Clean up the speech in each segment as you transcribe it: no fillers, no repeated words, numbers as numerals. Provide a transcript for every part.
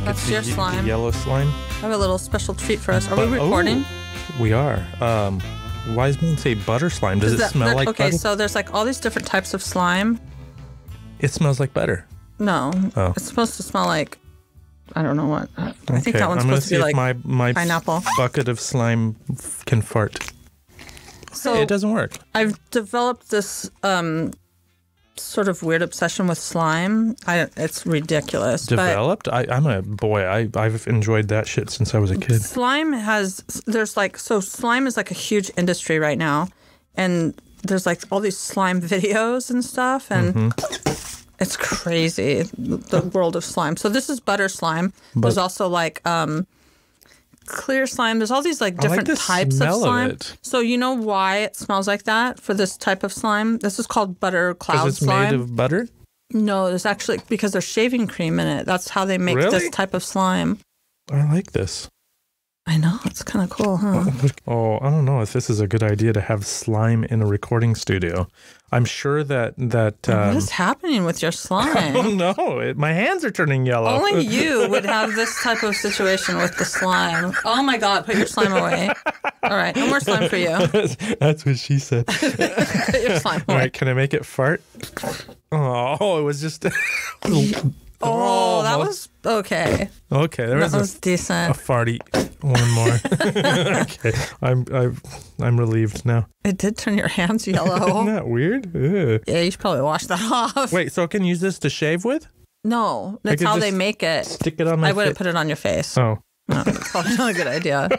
That's your the slime. yellow slime. I have a little special treat for us. Are we recording? We are. Wise men say butter slime. Does it smell like butter? Okay, so there's like all these different types of slime. It smells like butter. No. Oh. It's supposed to smell like, I don't know what. I think that one's supposed to be like my pineapple. Bucket of slime can fart. So it doesn't work. I've developed this sort of weird obsession with slime. It's ridiculous. Developed? I'm a boy. I've enjoyed that shit since I was a kid. Slime slime is like a huge industry right now. And there's like all these slime videos and stuff. And it's crazy, the world of slime. So this is butter slime. There's also like clear slime. There's all these like different types of slime. So you know why it smells like that for this type of slime? This is called butter cloud slime. Because it's made of butter? No, it's actually because there's shaving cream in it. That's how they make this type of slime. I like this. I know. It's kind of cool, huh? Oh, I don't know if this is a good idea to have slime in a recording studio. I'm sure that what is happening with your slime? I don't know. My hands are turning yellow. Only you would have this type of situation with the slime. Oh, my God. Put your slime away. All right. No more slime for you. That's what she said. Put your slime away. All right. Can I make it fart? Oh, it was just... Oh, that was okay. Okay, that was decent. A farty. One more. Okay, I'm relieved now. It did turn your hands yellow. Isn't that weird? Ugh. Yeah, you should probably wash that off. Wait, so I can use this to shave with? No, that's how they make it. Stick it on my face. I wouldn't put it on your face. Oh. No, that's probably not a good idea.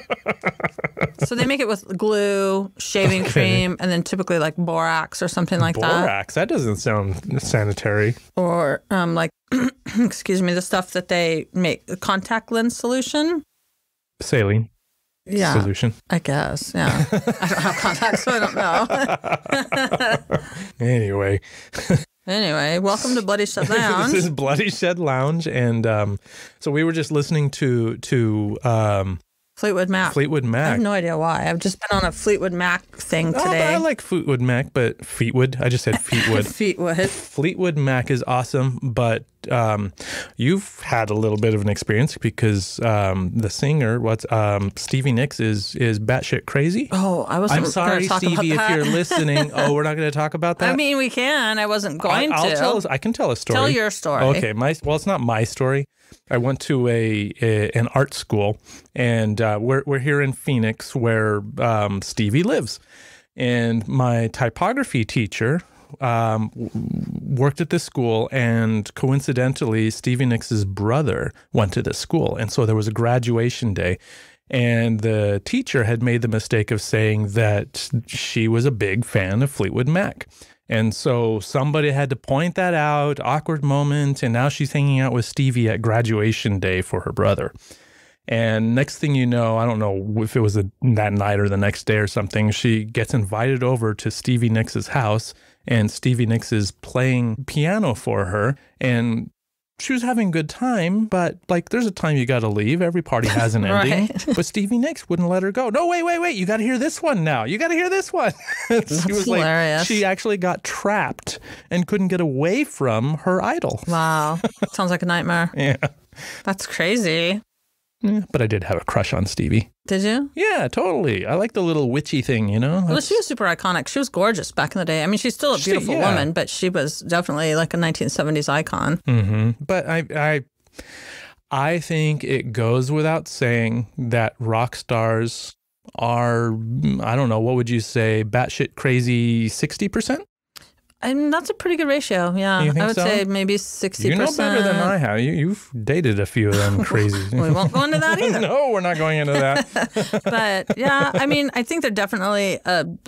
So they make it with glue, shaving cream, and then typically like borax or something like that. Borax? That doesn't sound sanitary. Or like, excuse me, the stuff that they make, the contact lens solution. Saline. Yeah. Solution. I guess, yeah. I don't have contacts, so I don't know. Anyway. Anyway, welcome to Bloody Shed Lounge. This is Bloody Shed Lounge, and so we were just listening to Fleetwood Mac. Fleetwood Mac. I have no idea why. I've just been on a Fleetwood Mac thing today. I like Fleetwood Mac, but Fleetwood. I just said Fleetwood. Fleetwood. Fleetwood Mac is awesome, but you've had a little bit of an experience because the singer, Stevie Nicks, is batshit crazy. Oh, I'm sorry, Stevie, if you're listening. Oh, we're not going to talk about that. I mean, we can. I wasn't going to. I can tell a story. Tell your story. Okay, it's not my story. I went to an art school, and we're here in Phoenix where Stevie lives. And my typography teacher worked at this school, and coincidentally, Stevie Nicks' brother went to this school. And so there was a graduation day. And the teacher had made the mistake of saying that she was a big fan of Fleetwood Mac. And so somebody had to point that out, awkward moment, and now she's hanging out with Stevie at graduation day for her brother. And next thing you know, I don't know if it was that night or the next day or something, she gets invited over to Stevie Nicks' house, and Stevie Nicks is playing piano for her, and she was having a good time, but like there's a time you got to leave. Every party has an ending. Right. But Stevie Nicks wouldn't let her go. No, wait. You got to hear this one now. You got to hear this one. That's hilarious. She actually got trapped and couldn't get away from her idol. Wow. Sounds like a nightmare. Yeah. That's crazy. Yeah, but I did have a crush on Stevie. Did you? Yeah, totally. I like the little witchy thing, you know? Well, she was super iconic. She was gorgeous back in the day. I mean, she's still a beautiful woman, but she was definitely like a 1970s icon. Mm-hmm. But I think it goes without saying that rock stars are, I don't know, what would you say, batshit crazy 60%? And that's a pretty good ratio, yeah. I would say maybe 60%. You know better than I have. You've dated a few of them crazy. We won't go into that either. No, we're not going into that. But yeah, I mean, I think they're definitely,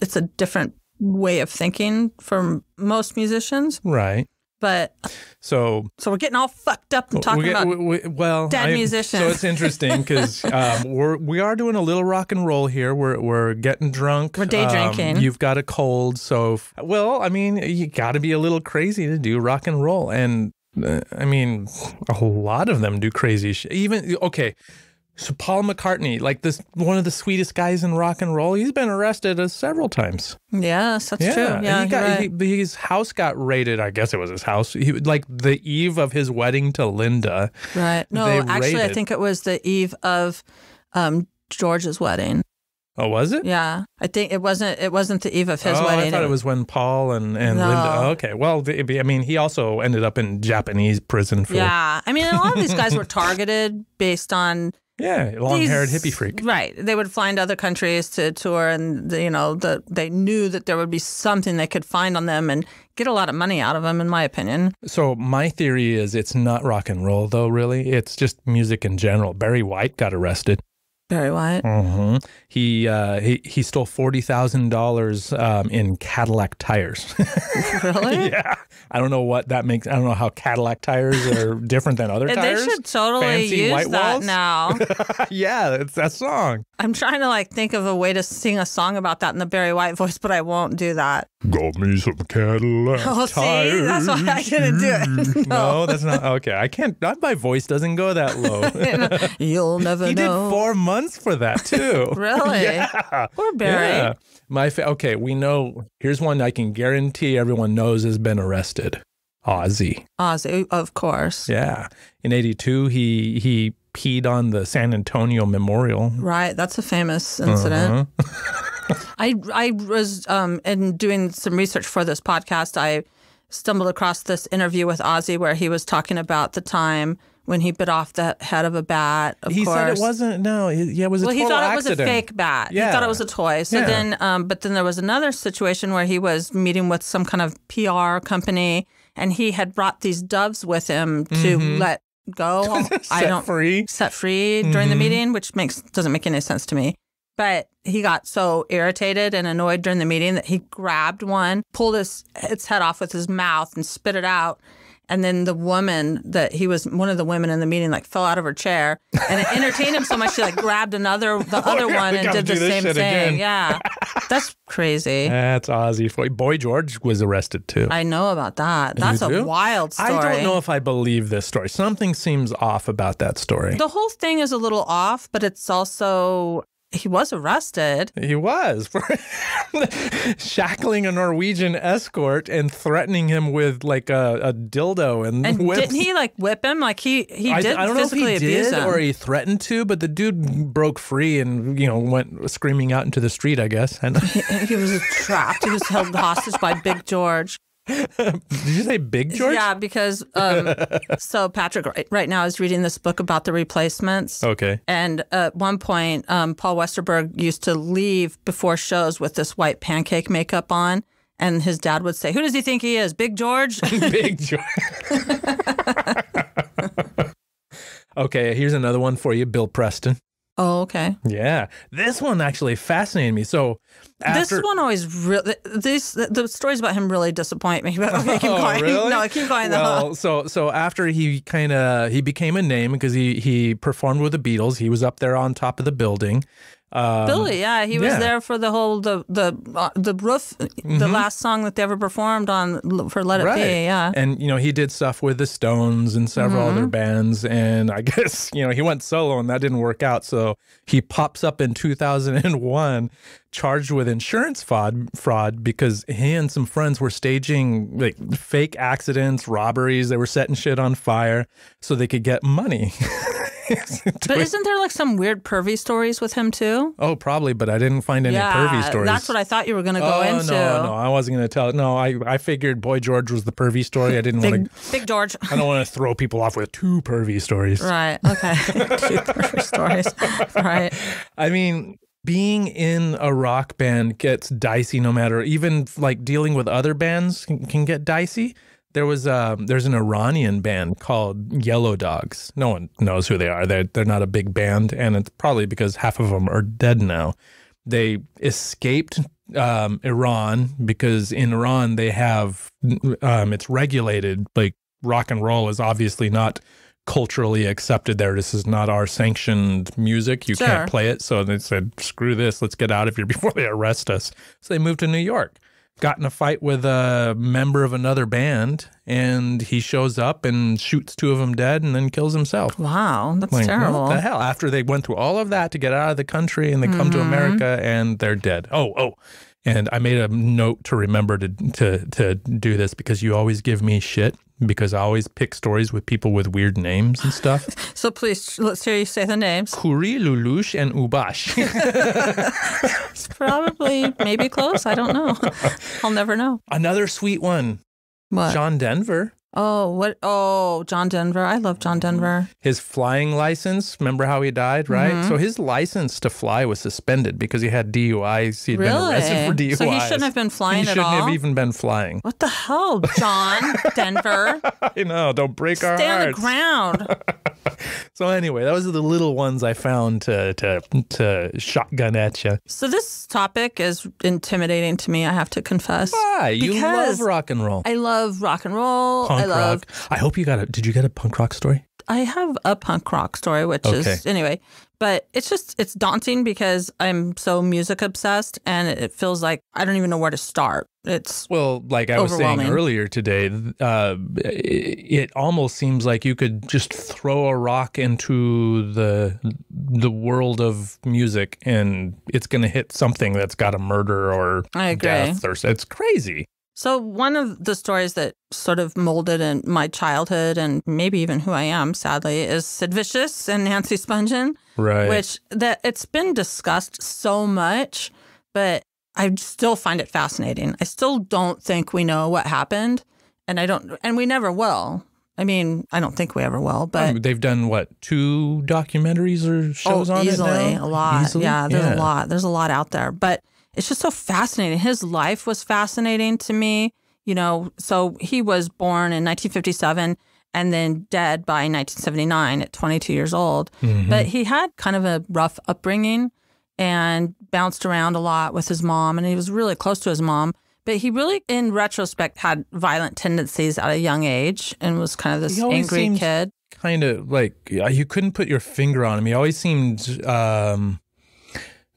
it's a different way of thinking for most musicians. Right. But so we're getting all fucked up and talking about dead musicians. So it's interesting because we are doing a little rock and roll here. We're getting drunk. We're day drinking. You've got a cold, so I mean, you got to be a little crazy to do rock and roll, and I mean, a whole lot of them do crazy shit. Even okay. So Paul McCartney, like one of the sweetest guys in rock and roll, he's been arrested several times. Yes, that's true. Yeah, his house got raided. I guess it was his house. Like the eve of his wedding to Linda. Right. No, actually, I think it was the eve of George's wedding. Oh, was it? Yeah, I think it wasn't the eve of his wedding. I thought it was when Paul and Linda. Oh, okay, well, I mean, he also ended up in Japanese prison for. Yeah, I mean, a lot of these guys were targeted based on. Yeah, long-haired hippie freak. Right. They would fly into other countries to tour, and they knew that there would be something they could find on them and get a lot of money out of them, in my opinion. So my theory is it's not rock and roll, though, really. It's just music in general. Barry White got arrested. Barry White? Mm-hmm. He stole $40,000 in Cadillac tires. Really? Yeah. I don't know what that makes. I don't know how Cadillac tires are different than other tires. They should totally Fancy use white that walls? now. Yeah, it's that song. I'm trying to think of a way to sing a song about that in the Barry White voice, but I won't do that. Got me some Cadillac tires. See? That's why I couldn't do it. No, that's not. Okay, I can't. My voice doesn't go that low. You'll never know. He did 4 months for that, too. Really? Yeah. Poor Barry. Yeah. Okay, we know. Here's one I can guarantee everyone knows has been arrested. Ozzy. Ozzy, of course. Yeah. In 82, he peed on the San Antonio Memorial. Right. That's a famous incident. I was, in doing some research for this podcast, I stumbled across this interview with Ozzy where he was talking about the time when he bit off the head of a bat. He said it wasn't. No, it was a total accident. Well, he thought it was a fake bat. Yeah. He thought it was a toy. So then, but then there was another situation where he was meeting with some kind of PR company, and he had brought these doves with him to let go. Set free during the meeting, which doesn't make any sense to me. But he got so irritated and annoyed during the meeting that he grabbed one, pulled its head off with his mouth, and spit it out. And then the woman one of the women in the meeting, fell out of her chair, and it entertained him so much she grabbed the other one and did the same thing. Again. Yeah, that's crazy. That's Ozzy. Boy George was arrested too. I know about that. That's a wild story. I don't know if I believe this story. Something seems off about that story. The whole thing is a little off, but it's also. He was arrested. He was for shackling a Norwegian escort and threatening him with a dildo and whips. Didn't he whip him? He did. I don't know if he did or he threatened to, but the dude broke free and went screaming out into the street, I guess. And he was trapped. He was held hostage by Big George. Did you say Big George? Yeah, because so Patrick right now is reading this book about the Replacements. Okay. And at one point, Paul Westerberg used to leave before shows with this white pancake makeup on. And his dad would say, "Who does he think he is? Big George?" Big George. Okay, here's another one for you, Bill Preston. Oh, okay. Yeah. This one actually fascinated me. So this one always really, the stories about him really disappoint me. But okay, keep going. Really? No, keep going. Well, so after he became a name because he performed with the Beatles. He was up there on top of the building. Billy, yeah, he was there for the whole the roof, the last song that they ever performed on for Let It Be, yeah. And he did stuff with the Stones and several other bands, and I guess he went solo and that didn't work out. So he pops up in 2001, charged with insurance fraud because he and some friends were staging fake accidents, robberies. They were setting shit on fire so they could get money. But isn't there some weird pervy stories with him too? Oh, probably, but I didn't find any pervy stories. That's what I thought you were going to go into. No, I wasn't going to tell it. No, I figured Boy George was the pervy story. I didn't want to. Big George. I don't want to throw people off with 2 pervy stories. Right. Okay. 2 pervy stories. Right. I mean, being in a rock band gets dicey no matter, even dealing with other bands can get dicey. There's an Iranian band called Yellow Dogs. No one knows who they are. They're not a big band, and it's probably because half of them are dead now. They escaped Iran because in Iran they have it's regulated. Rock and roll is obviously not culturally accepted there. This is not our sanctioned music. You can't play it. So they said, screw this. Let's get out of here before they arrest us. So they moved to New York. got in a fight with a member of another band, and he shows up and shoots 2 of them dead and then kills himself. Wow, that's Like, terrible. what the hell? After they went through all of that to get out of the country, and they come to America and they're dead. Oh. And I made a note to remember to do this, because you always give me shit, because I always pick stories with people with weird names and stuff. So please, let's hear you say the names. Kuri, Lulush, and Ubash. It's probably maybe close. I don't know. I'll never know. Another sweet one. What? John Denver. Oh, what? Oh, John Denver. I love John Denver. His flying license, remember how he died, right? So his license to fly was suspended because he had DUIs. He'd been arrested for DUIs. So he shouldn't have been flying at all? He shouldn't have even been flying. What the hell, John Denver? I know, don't break our Stay hearts. on the ground. So anyway, those are the little ones I found to shotgun at you. So this topic is intimidating to me, I have to confess. Why? You Because love rock and roll. I love rock and roll. Punk I love rock. I hope you did you get a punk rock story? I have a punk rock story, which is, anyway, but it's daunting because I'm so music obsessed, and it feels like I don't even know where to start. It's like I was saying earlier today, it almost seems like you could just throw a rock into the world of music, and it's going to hit something that's got a murder or death, or it's crazy. So one of the stories that sort of molded in my childhood, and maybe even who I am, sadly, is Sid Vicious and Nancy Spungen. Right. Which it's been discussed so much, but I still find it fascinating. I still don't think we know what happened, and we never will. I mean, I don't think we ever will, but they've done what, 2 documentaries or shows on easily, it now? A lot. Easily? Yeah, there's a lot. There's a lot out there, but it's just so fascinating. His life was fascinating to me, so he was born in 1957 and then dead by 1979 at 22 years old. But he had kind of a rough upbringing and bounced around a lot with his mom, and he was really close to his mom. But he really, in retrospect, had violent tendencies at a young age and was kind of this angry kid. Kind of like, you couldn't put your finger on him. He always seemed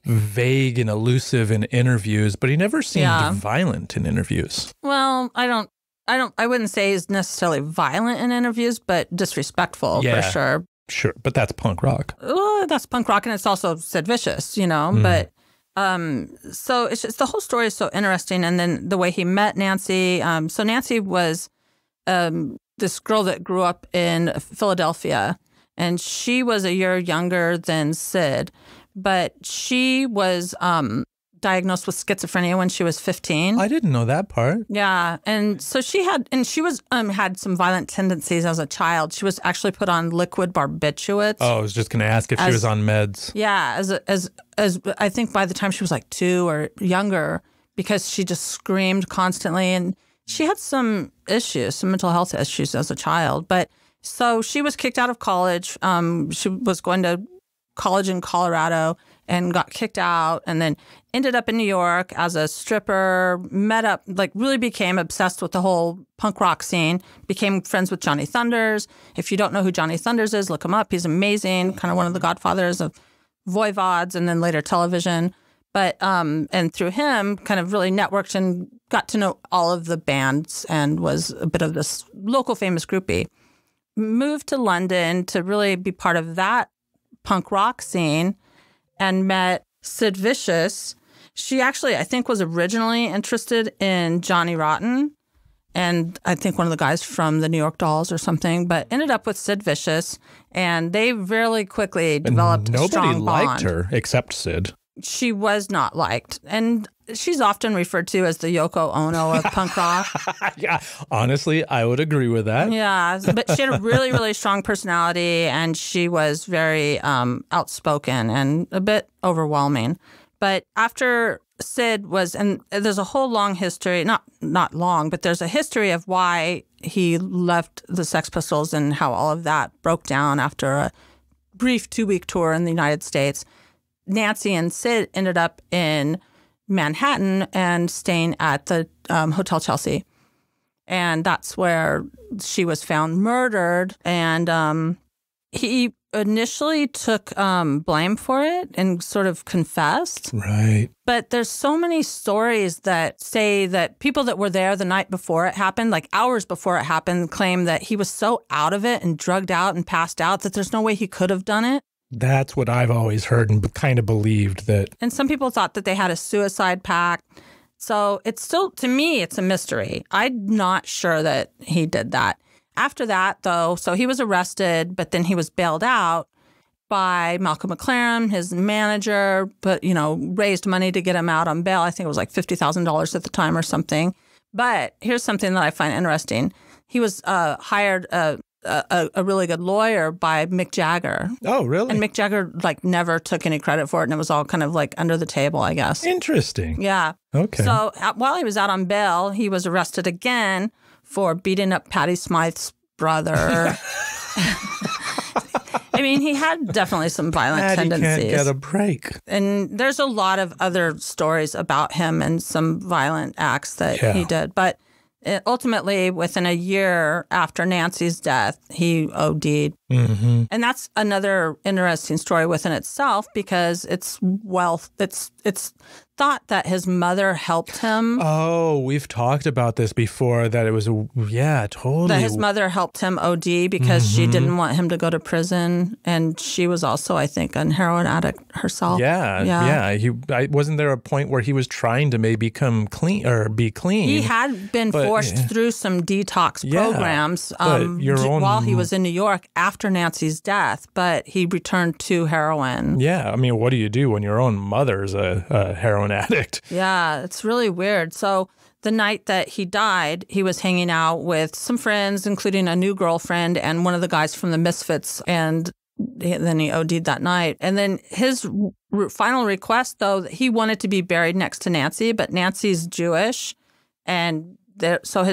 vague and elusive in interviews, but he never seemed violent in interviews. Well, I wouldn't say he's necessarily violent in interviews, but disrespectful for sure. Sure, but that's punk rock. Well, that's punk rock, and it's also Sid Vicious, but so it's just, the whole story is so interesting. And then the way he met Nancy. So Nancy was this girl that grew up in Philadelphia, and she was a year younger than Sid. But she was diagnosed with schizophrenia when she was 15. I didn't know that part. Yeah, and so she was had some violent tendencies as a child. She was actually put on liquid barbiturates. Oh, I was just going to ask if she was on meds. Yeah, as I think by the time she was like 2 or younger, because she just screamed constantly, and she had some issues, some mental health issues as a child. But so she was kicked out of college. She was going to college in Colorado and got kicked out, and then ended up in New York as a stripper, really became obsessed with the whole punk rock scene, became friends with Johnny Thunders. If you don't know who Johnny Thunders is, look him up. He's amazing, kind of one of the godfathers of voivods and then later television. But and through him, kind of really networked and got to know all of the bands and was a bit of this local famous groupie. Moved to London to really be part of that punk rock scene and met Sid Vicious. She actually, I think, was originally interested in Johnny Rotten, and I think one of the guys from the New York Dolls or something, but ended up with Sid Vicious, and they really quickly developed a strong bond. Nobody liked her except Sid. She was not liked, and she's often referred to as the Yoko Ono of punk rock. Yeah, honestly, I would agree with that. Yeah, but she had a really, really strong personality, and she was very outspoken and a bit overwhelming. But after Sid was, and there's a whole long history, not long, but there's a history of why he left the Sex Pistols and how all of that broke down after a brief 2-week tour in the United States. Nancy and Sid ended up in Manhattan and staying at the Hotel Chelsea. And that's where she was found murdered. And he initially took blame for it and sort of confessed. Right. But there's so many stories that say that people that were there the night before it happened, like hours before it happened, claim that he was so out of it and drugged out and passed out that there's no way he could have done it. That's what I've always heard and kind of believed that. And some people thought that they had a suicide pact. So it's still, to me, it's a mystery. I'm not sure that he did that. After that, though, so he was arrested, but then he was bailed out by Malcolm McLaren, his manager, but, raised money to get him out on bail. I think it was like $50,000 at the time or something. But here's something that I find interesting. He was hired a really good lawyer by Mick Jagger. Oh, really? And Mick Jagger never took any credit for it, and it was all kind of under the table, I guess. Interesting. Yeah. Okay. So while he was out on bail, he was arrested again for beating up Patti Smythe's brother. I mean, he had definitely some violent tendencies. Can't get a break. And there's a lot of other stories about him and some violent acts that he did. But ultimately, within a year after Nancy's death, he OD'd. Mm-hmm. And that's another interesting story within itself because it's thought that his mother helped him. Oh, we've talked about this before, that it was, totally. That his mother helped him OD because she didn't want him to go to prison. And she was also, I think, a heroin addict herself. Yeah. Wasn't there a point where he was trying to maybe become clean or be clean? He had been forced through some detox programs while he was in New York after Nancy's death, but he returned to heroin. Yeah. I mean, what do you do when your own mother's a heroin addict? Yeah, it's really weird. So the night that he died, he was hanging out with some friends, including a new girlfriend and one of the guys from the Misfits, and then he OD'd that night. And then his final request, though, he wanted to be buried next to Nancy, but Nancy's Jewish, and so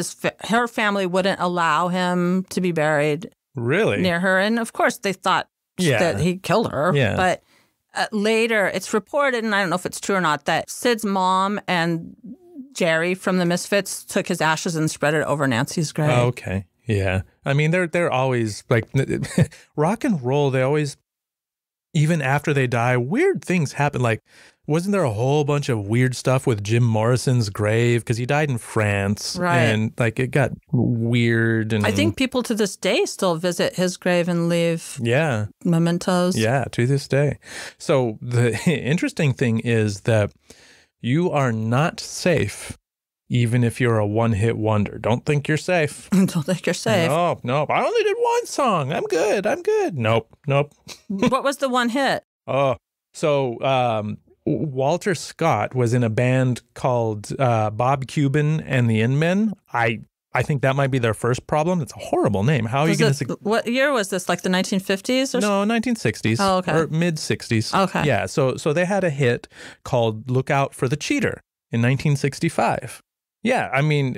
her family wouldn't allow him to be buried near her. And of course, they thought that he killed her. Yeah. But later, it's reported, and I don't know if it's true or not, that Sid's mom and Jerry from the Misfits took his ashes and spread it over Nancy's grave. Oh, okay. Yeah. I mean, they're always rock and roll. They always, even after they die, weird things happen. Wasn't there a whole bunch of weird stuff with Jim Morrison's grave? Because he died in France. Right. And it got weird. And I think people to this day still visit his grave and leave mementos. Yeah, to this day. So the interesting thing is that you are not safe even if you're a one-hit wonder. Don't think you're safe. Don't think you're safe. Nope. I only did one song. I'm good. Nope. What was the one hit? Walter Scott was in a band called Bob Cuban and the In-Men. I think that might be their first problem. It's a horrible name. How are you going to... What year was this? Like the 1950s? No, 1960s. Oh, okay. Or mid-60s. Okay. Yeah, so they had a hit called Look Out for the Cheater in 1965. Yeah, I mean...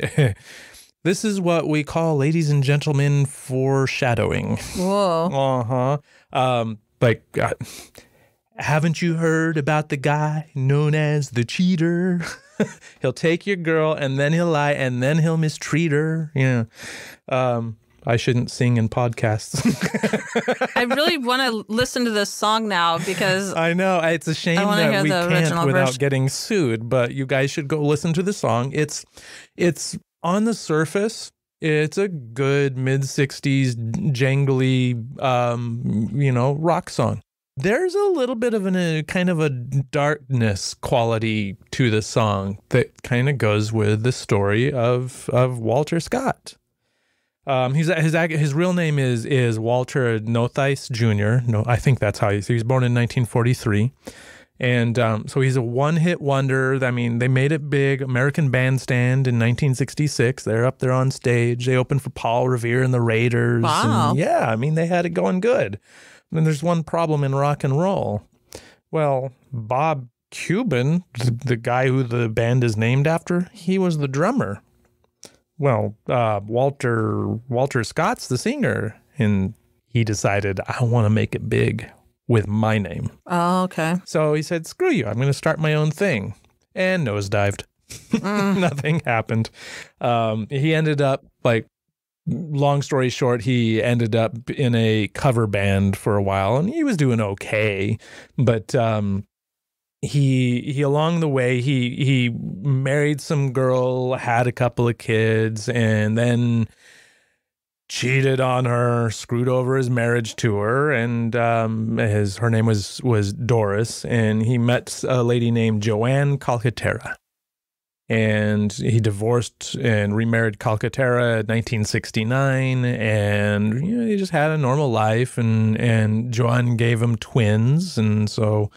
This is what we call, ladies and gentlemen, foreshadowing. Whoa. Haven't you heard about the guy known as the cheater? He'll take your girl and then he'll lie and then he'll mistreat her. Yeah. I shouldn't sing in podcasts. I really want to listen to this song now because I know it's a shame that we can't without getting sued, but you guys should go listen to the song. It's on the surface, it's a good mid-60s jangly rock song. There's a little bit of a kind of a darkness quality to the song that kind of goes with the story of Walter Scott. His real name is Walter Nothice Jr. No, I think that's how he was born in 1943. And so he's a one-hit wonder. I mean, they made it big. American Bandstand in 1966. They're up there on stage. They opened for Paul Revere and the Raiders. Wow. And I mean, they had it going good. And there's one problem in rock and roll. Well, Bob Cuban, the guy who the band is named after, he was the drummer. Well, Walter Scott's the singer, and he decided, I want to make it big with my name. Oh, okay. So he said, screw you, I'm going to start my own thing. And nosedived. Nothing happened. He ended up long story short, he ended up in a cover band for a while, and he was doing okay. But he along the way, he married some girl, had a couple of kids, and then cheated on her, screwed over his marriage to her, and her name was Doris, and he met a lady named Joanne Calcaterra. And he divorced and remarried Calcaterra in 1969, and he just had a normal life. And Joanne gave him twins, and so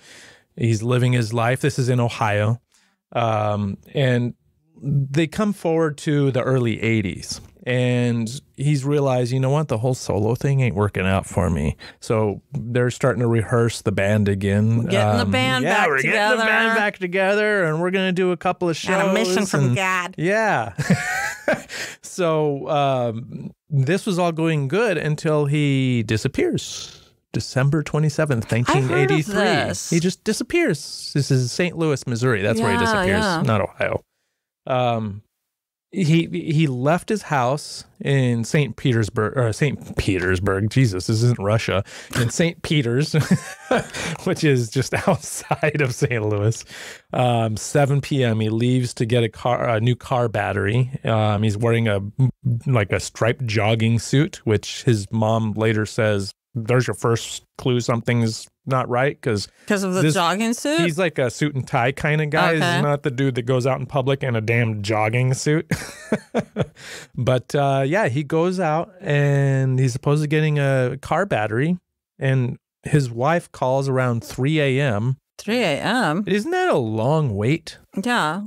he's living his life. This is in Ohio, and they come forward to the early 80s, and he's realized, you know what, the whole solo thing ain't working out for me. So they're starting to rehearse the band again. Getting the band back together. Getting the band back together, and we're going to do a couple of shows. And a mission from God. Yeah. So this was all going good until he disappears. December 27th, 1983. He just disappears. This is St. Louis, Missouri. That's where he disappears, not Ohio. He left his house in St. Petersburg. Jesus, this isn't Russia. In St. Peters, which is just outside of St. Louis. 7 p.m. He leaves to get a new car battery. He's wearing a striped jogging suit, which his mom later says, there's your first clue something's not right, because of the jogging suit. He's like a suit and tie kind of guy. Okay. He's not the dude that goes out in public in a damn jogging suit. But he goes out, and he's supposed to getting a car battery, and his wife calls around 3 a.m. 3 a.m. Isn't that a long wait? Yeah.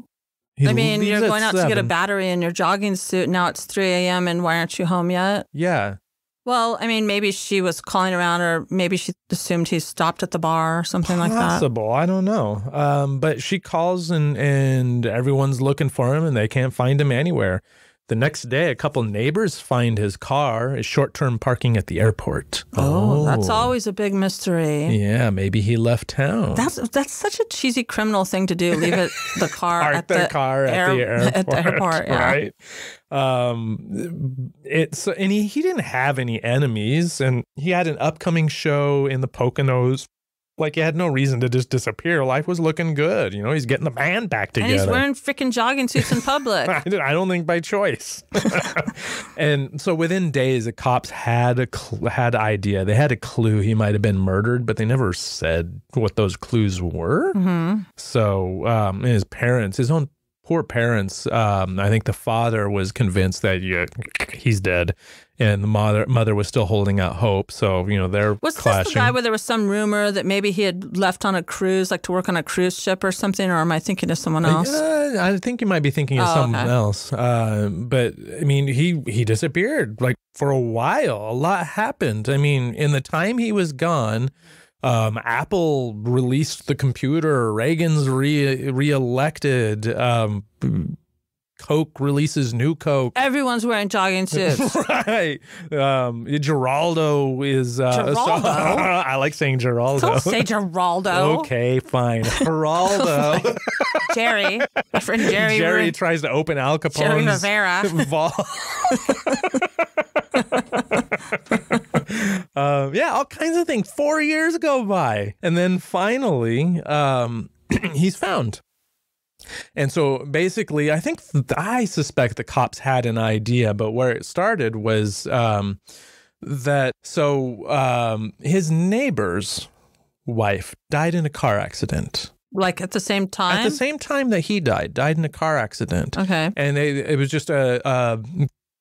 You're going out to get a battery in your jogging suit. Now it's 3 a.m. and why aren't you home yet? Yeah. Well, I mean, maybe she was calling around, or maybe she assumed he stopped at the bar or something like that. Possible. I don't know. But she calls, and everyone's looking for him, and they can't find him anywhere. The next day, a couple neighbors find his car, his short-term parking at the airport. Oh, that's always a big mystery. Yeah, maybe he left town. That's such a cheesy criminal thing to do. Leave the car at the airport. At the airport, yeah. Right. And he didn't have any enemies, and he had an upcoming show in the Poconos. Like, he had no reason to just disappear. Life was looking good. He's getting the band back together. And he's wearing freaking jogging suits in public. I don't think by choice. And so within days, the cops had idea. They had a clue he might have been murdered, but they never said what those clues were. Mm-hmm. So his own poor parents, I think the father was convinced that he's dead, and the mother was still holding out hope. So they're was clashing. This the guy where there was some rumor that maybe he had left on a cruise, like to work on a cruise ship or something, or am I thinking of someone else? I think you might be thinking of someone else. But I mean, he disappeared like for a while. A lot happened. I mean, in the time he was gone, Apple released the computer. Reagan's reelected. Coke releases new Coke. Everyone's wearing jogging suits. Right. Geraldo is... Geraldo? I like saying Geraldo. Don't say Geraldo. Okay, fine. Geraldo. Jerry. My friend Jerry. Jerry tries to open Al Capone's... Jerry Rivera. All kinds of things. 4 years go by. And then finally, he's found. And so basically, I suspect the cops had an idea, but where it started was his neighbor's wife died in a car accident. Like at the same time? At the same time that he died in a car accident. Okay. And it was just a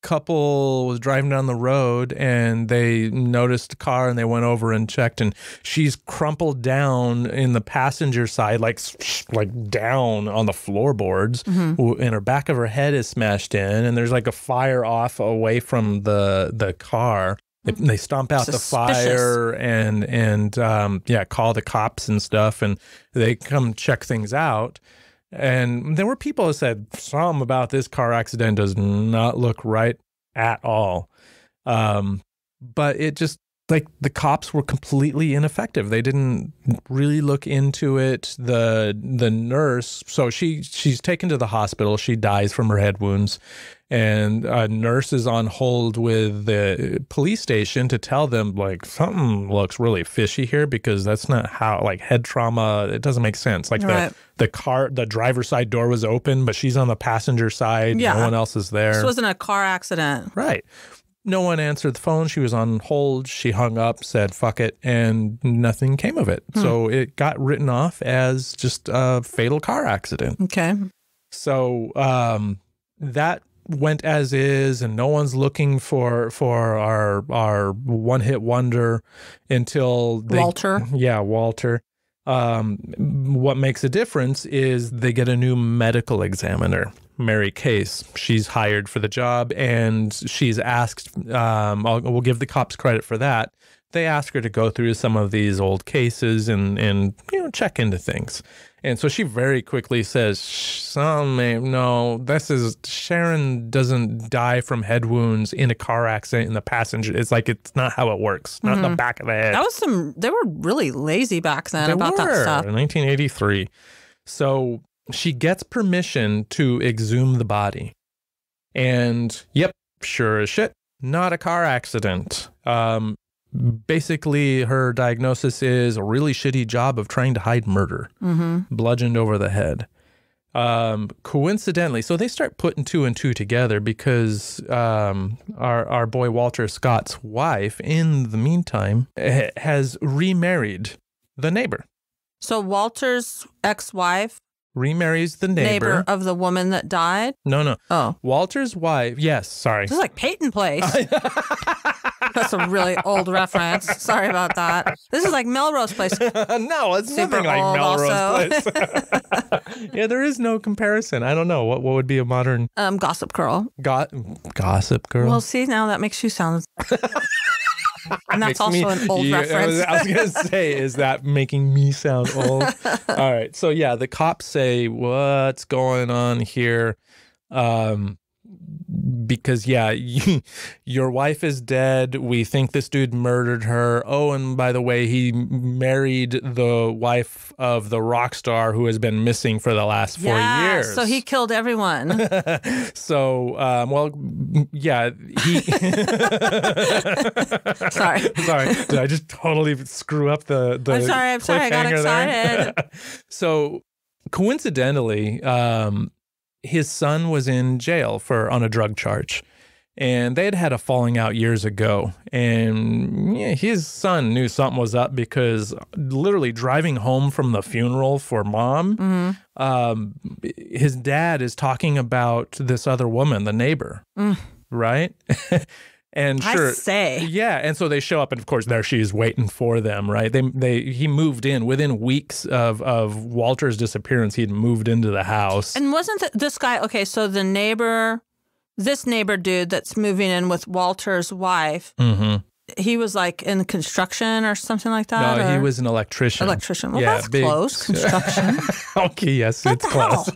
couple was driving down the road, and they noticed a car, and they went over and checked, and she's crumpled down in the passenger side, like down on the floorboards, and her back of her head is smashed in, and there's like a fire off away from the car. They stomp out the fire and call the cops and stuff, and they come check things out. And there were people that said, something about this car accident does not look right at all. But it just, like, the cops were completely ineffective. They didn't really look into it. The nurse, so she's taken to the hospital. She dies from her head wounds. And a nurse is on hold with the police station to tell them, like, something looks really fishy here because that's not how, like, head trauma, it doesn't make sense. Like, the driver's side door was open, but she's on the passenger side. Yeah. No one else is there. This wasn't a car accident. Right. No one answered the phone. She was on hold. She hung up, said, fuck it, and nothing came of it. So it got written off as just a fatal car accident. Okay. So that went as is, and no one's looking for our one-hit wonder until Walter. Yeah, Walter. What makes a difference is they get a new medical examiner, Mary Case. She's hired for the job, and she's asked, we'll give the cops credit for that. They ask her to go through some of these old cases and check into things. And so she very quickly says, no, Sharon doesn't die from head wounds in a car accident in the passenger. It's like, it's not how it works. Not in the back of the head. They were really lazy back then about that stuff. In 1983. So she gets permission to exhume the body. And yep, sure as shit, not a car accident. Basically, her diagnosis is a really shitty job of trying to hide murder, bludgeoned over the head. Coincidentally, so they start putting two and two together because our boy Walter Scott's wife, in the meantime, has remarried the neighbor. So Walter's ex-wife remarries the neighbor of the woman that died? No. Oh. Walter's wife, yes, sorry. This is like Peyton Place. That's a really old reference. Sorry about that. This is like Melrose Place. No, it's Super nothing like Melrose Place. Yeah, there is no comparison. I don't know. What would be a modern... Gossip Girl. Gossip Girl? Well, see, now that makes you sound... And that's also an old reference. I was going to say, is that making me sound old? All right. So, yeah, the cops say, what's going on here? Because, yeah, your wife is dead. We think this dude murdered her. Oh, and by the way, he married the wife of the rock star who has been missing for the last 4 years. So he killed everyone. So, well, yeah, he... Sorry. Did I just totally screw up the I'm sorry. I got excited. So, coincidentally, his son was in jail on a drug charge, and they had a falling out years ago. And his son knew something was up because literally driving home from the funeral for mom, his dad is talking about this other woman, the neighbor, right? And sure, yeah, and so they show up, and of course, there she is waiting for them, right? He moved in within weeks of Walter's disappearance. He'd moved into the house, and wasn't this guy okay? So the neighbor, this neighbor dude that's moving in with Walter's wife, he was like in construction or something like that. No, he was an electrician. Well, yeah, that's close. Construction. Okay, yes, it's close.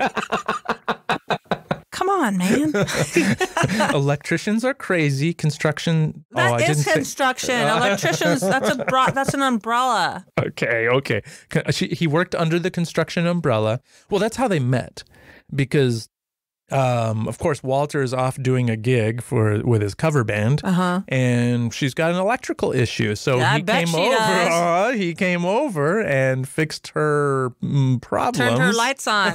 Come on, man. Electricians are crazy. Construction. That is construction. Electricians, that's an umbrella. Okay. He worked under the construction umbrella. Well, that's how they met. Because, of course, Walter is off doing a gig with his cover band. And she's got an electrical issue. So he came over and fixed her problems. Turned her lights on.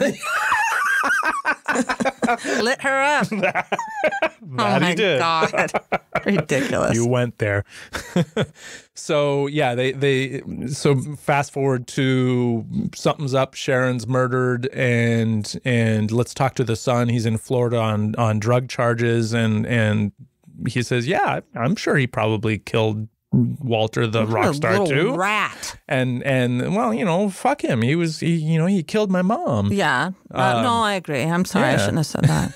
Lit her up. That he did. God. Ridiculous. You went there. So yeah, so fast forward to something's up, Sharon's murdered, and let's talk to the son. He's in Florida on drug charges, and he says, yeah, I'm sure he probably killed Walter the rock star too. Rat. And well, fuck him. He killed my mom. Yeah. No, I agree. I'm sorry. I shouldn't have said that.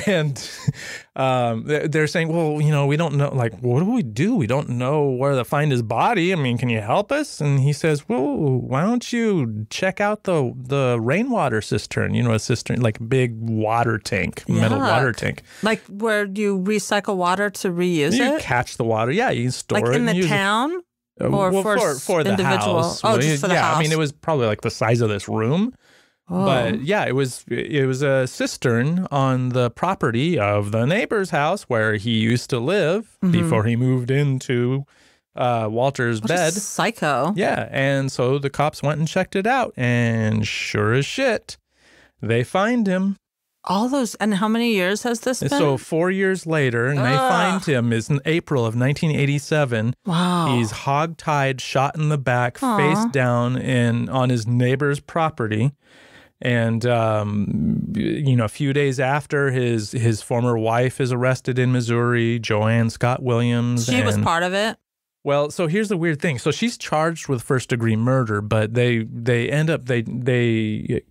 And they're saying, well, we don't know, like, what do we do? We don't know where to find his body. I mean, can you help us? And he says, well, why don't you check out the rainwater cistern, a cistern, like a big water tank, metal water tank. Like where you recycle water to reuse it? You catch the water. Yeah, you can store it. Like in the town? Or for the individual? house. Oh, just for the house. I mean, it was probably like the size of this room. Oh. But yeah, it was a cistern on the property of the neighbor's house where he used to live before he moved into Walter's bed. A psycho. Yeah, and so the cops went and checked it out, and sure as shit, they find him. All those, and how many years has this been? So 4 years later, and they find him is in April of 1987. Wow. He's hog-tied, shot in the back, face down on his neighbor's property. And, a few days after, his former wife is arrested in Missouri, Joanne Scott Williams. She was part of it? Well, so here's the weird thing. So she's charged with first-degree murder, but they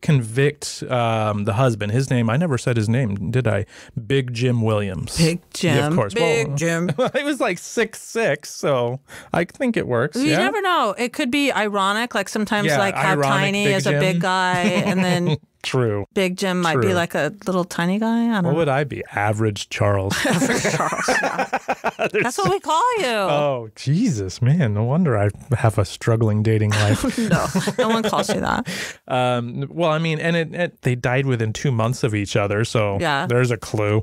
convict the husband. His name, I never said his name, did I? Big Jim Williams. Big Jim. Yeah, of course. Big Jim. He was like 6'6", so I think it works. You never know. It could be ironic, like sometimes how Tiny Big is Jim. a big guy, and then True. Big Jim might be like a little tiny guy. I don't know. What would I be? Average Charles. Average Charles, yeah. That's what we call you. Oh, Jesus, man. No wonder I have a struggling dating life. No one calls you that. Well, I mean, and they died within 2 months of each other, so there's a clue.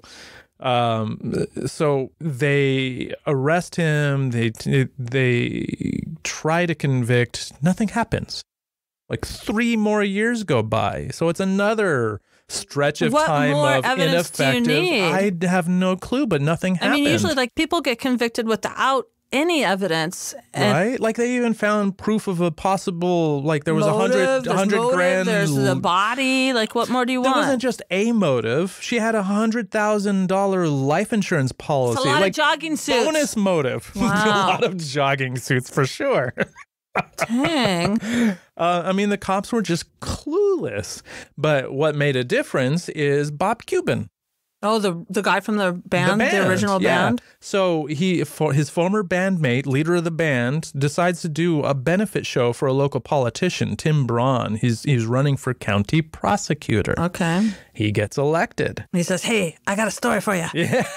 So they arrest him. They try to convict. Nothing happens. Like 3 more years go by. So it's another stretch of time of ineffective. I have no clue, but nothing happened. I mean, usually like people get convicted without any evidence. Right? Like they even found proof of a possible, like there was $100 grand. There's the body. Like what more do you want? There wasn't just a motive. She had $100,000 life insurance policy. It's a lot of jogging suits. Bonus motive. Wow. A lot of jogging suits for sure. Dang. I mean, the cops were just clueless. But what made a difference is Bob Cuban. Oh, the guy from the band, the original band? So his former bandmate, leader of the band, decides to do a benefit show for a local politician, Tim Braun. He's running for county prosecutor. Okay. He gets elected. He says, hey, I got a story for you. Yeah.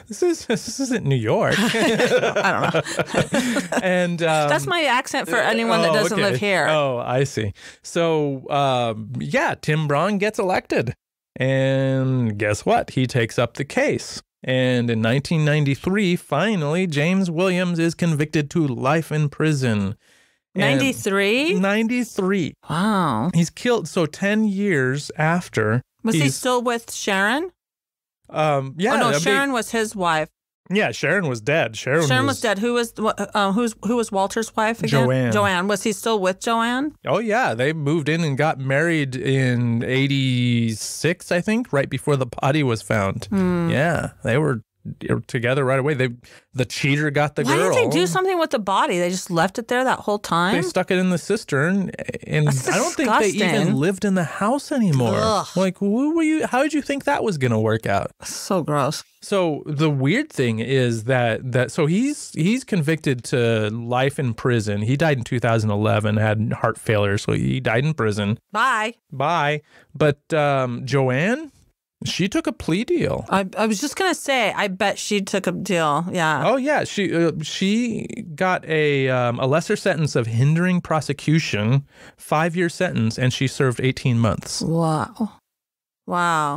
This isn't New York. I don't know. And that's my accent for anyone that doesn't live here. Oh, I see. So, Tim Braun gets elected. And guess what? He takes up the case. And in 1993, finally, James Williams is convicted to life in prison. 93? 93. Wow. He's killed. So 10 years after. Was he still with Sharon? Yeah. Oh, no, Sharon was his wife. Yeah, Sharon was dead. Sharon was dead. Who was Walter's wife again? Joanne. Was he still with Joanne? Oh yeah, they moved in and got married in 86, I think, right before the body was found. Yeah, they were together right away. The cheater got the girl. Why didn't they do something with the body? They just left it there that whole time? They stuck it in the cistern, and That's I don't think they even lived in the house anymore. Ugh. Like, how did you think that was going to work out? So gross. So the weird thing is that so he's convicted to life in prison. He died in 2011, had heart failure, so he died in prison. Bye. But Joanne, she took a plea deal. I was just gonna say, I bet she took a deal. Yeah. Oh yeah, she got a lesser sentence of hindering prosecution, 5-year sentence, and she served 18 months. Wow.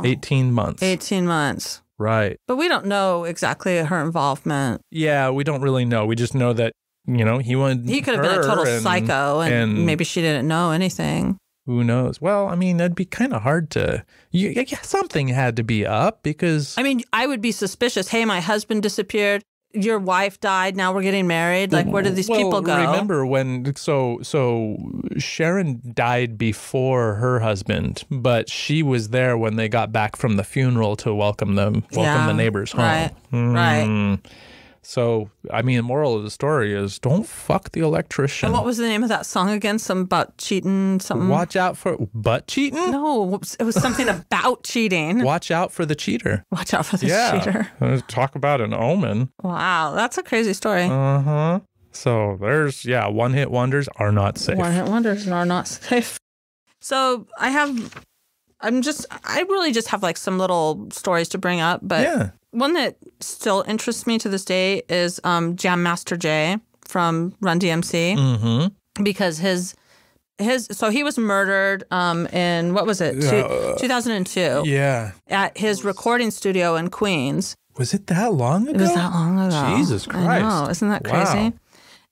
18 months. 18 months. Right. But we don't know exactly her involvement. Yeah, we don't really know. We just know that, he wanted He could have been a total psycho and maybe she didn't know anything. Who knows? Well, I mean, that'd be kind of hard to... something had to be up because... I mean, I would be suspicious. Hey, my husband disappeared. Your wife died. Now we're getting married. Like, where did these people go? Remember when... So Sharon died before her husband, but she was there when they got back from the funeral to welcome the neighbors home. Right. So, I mean, the moral of the story is don't fuck the electrician. And what was the name of that song again? Some about cheating, something? Watch out for butt cheating? No, it was something about cheating. Watch out for the cheater. Watch out for the cheater. Talk about an omen. Wow, that's a crazy story. Uh-huh. So there's, one-hit wonders are not safe. One-hit wonders are not safe. So I really just have like some little stories to bring up, but one that still interests me to this day is Jam Master Jay from Run DMC, because his So he was murdered in, what was it, 2002. Yeah. At his recording studio in Queens. Was it that long ago? It was that long ago. Jesus Christ. I know. Isn't that crazy? Wow.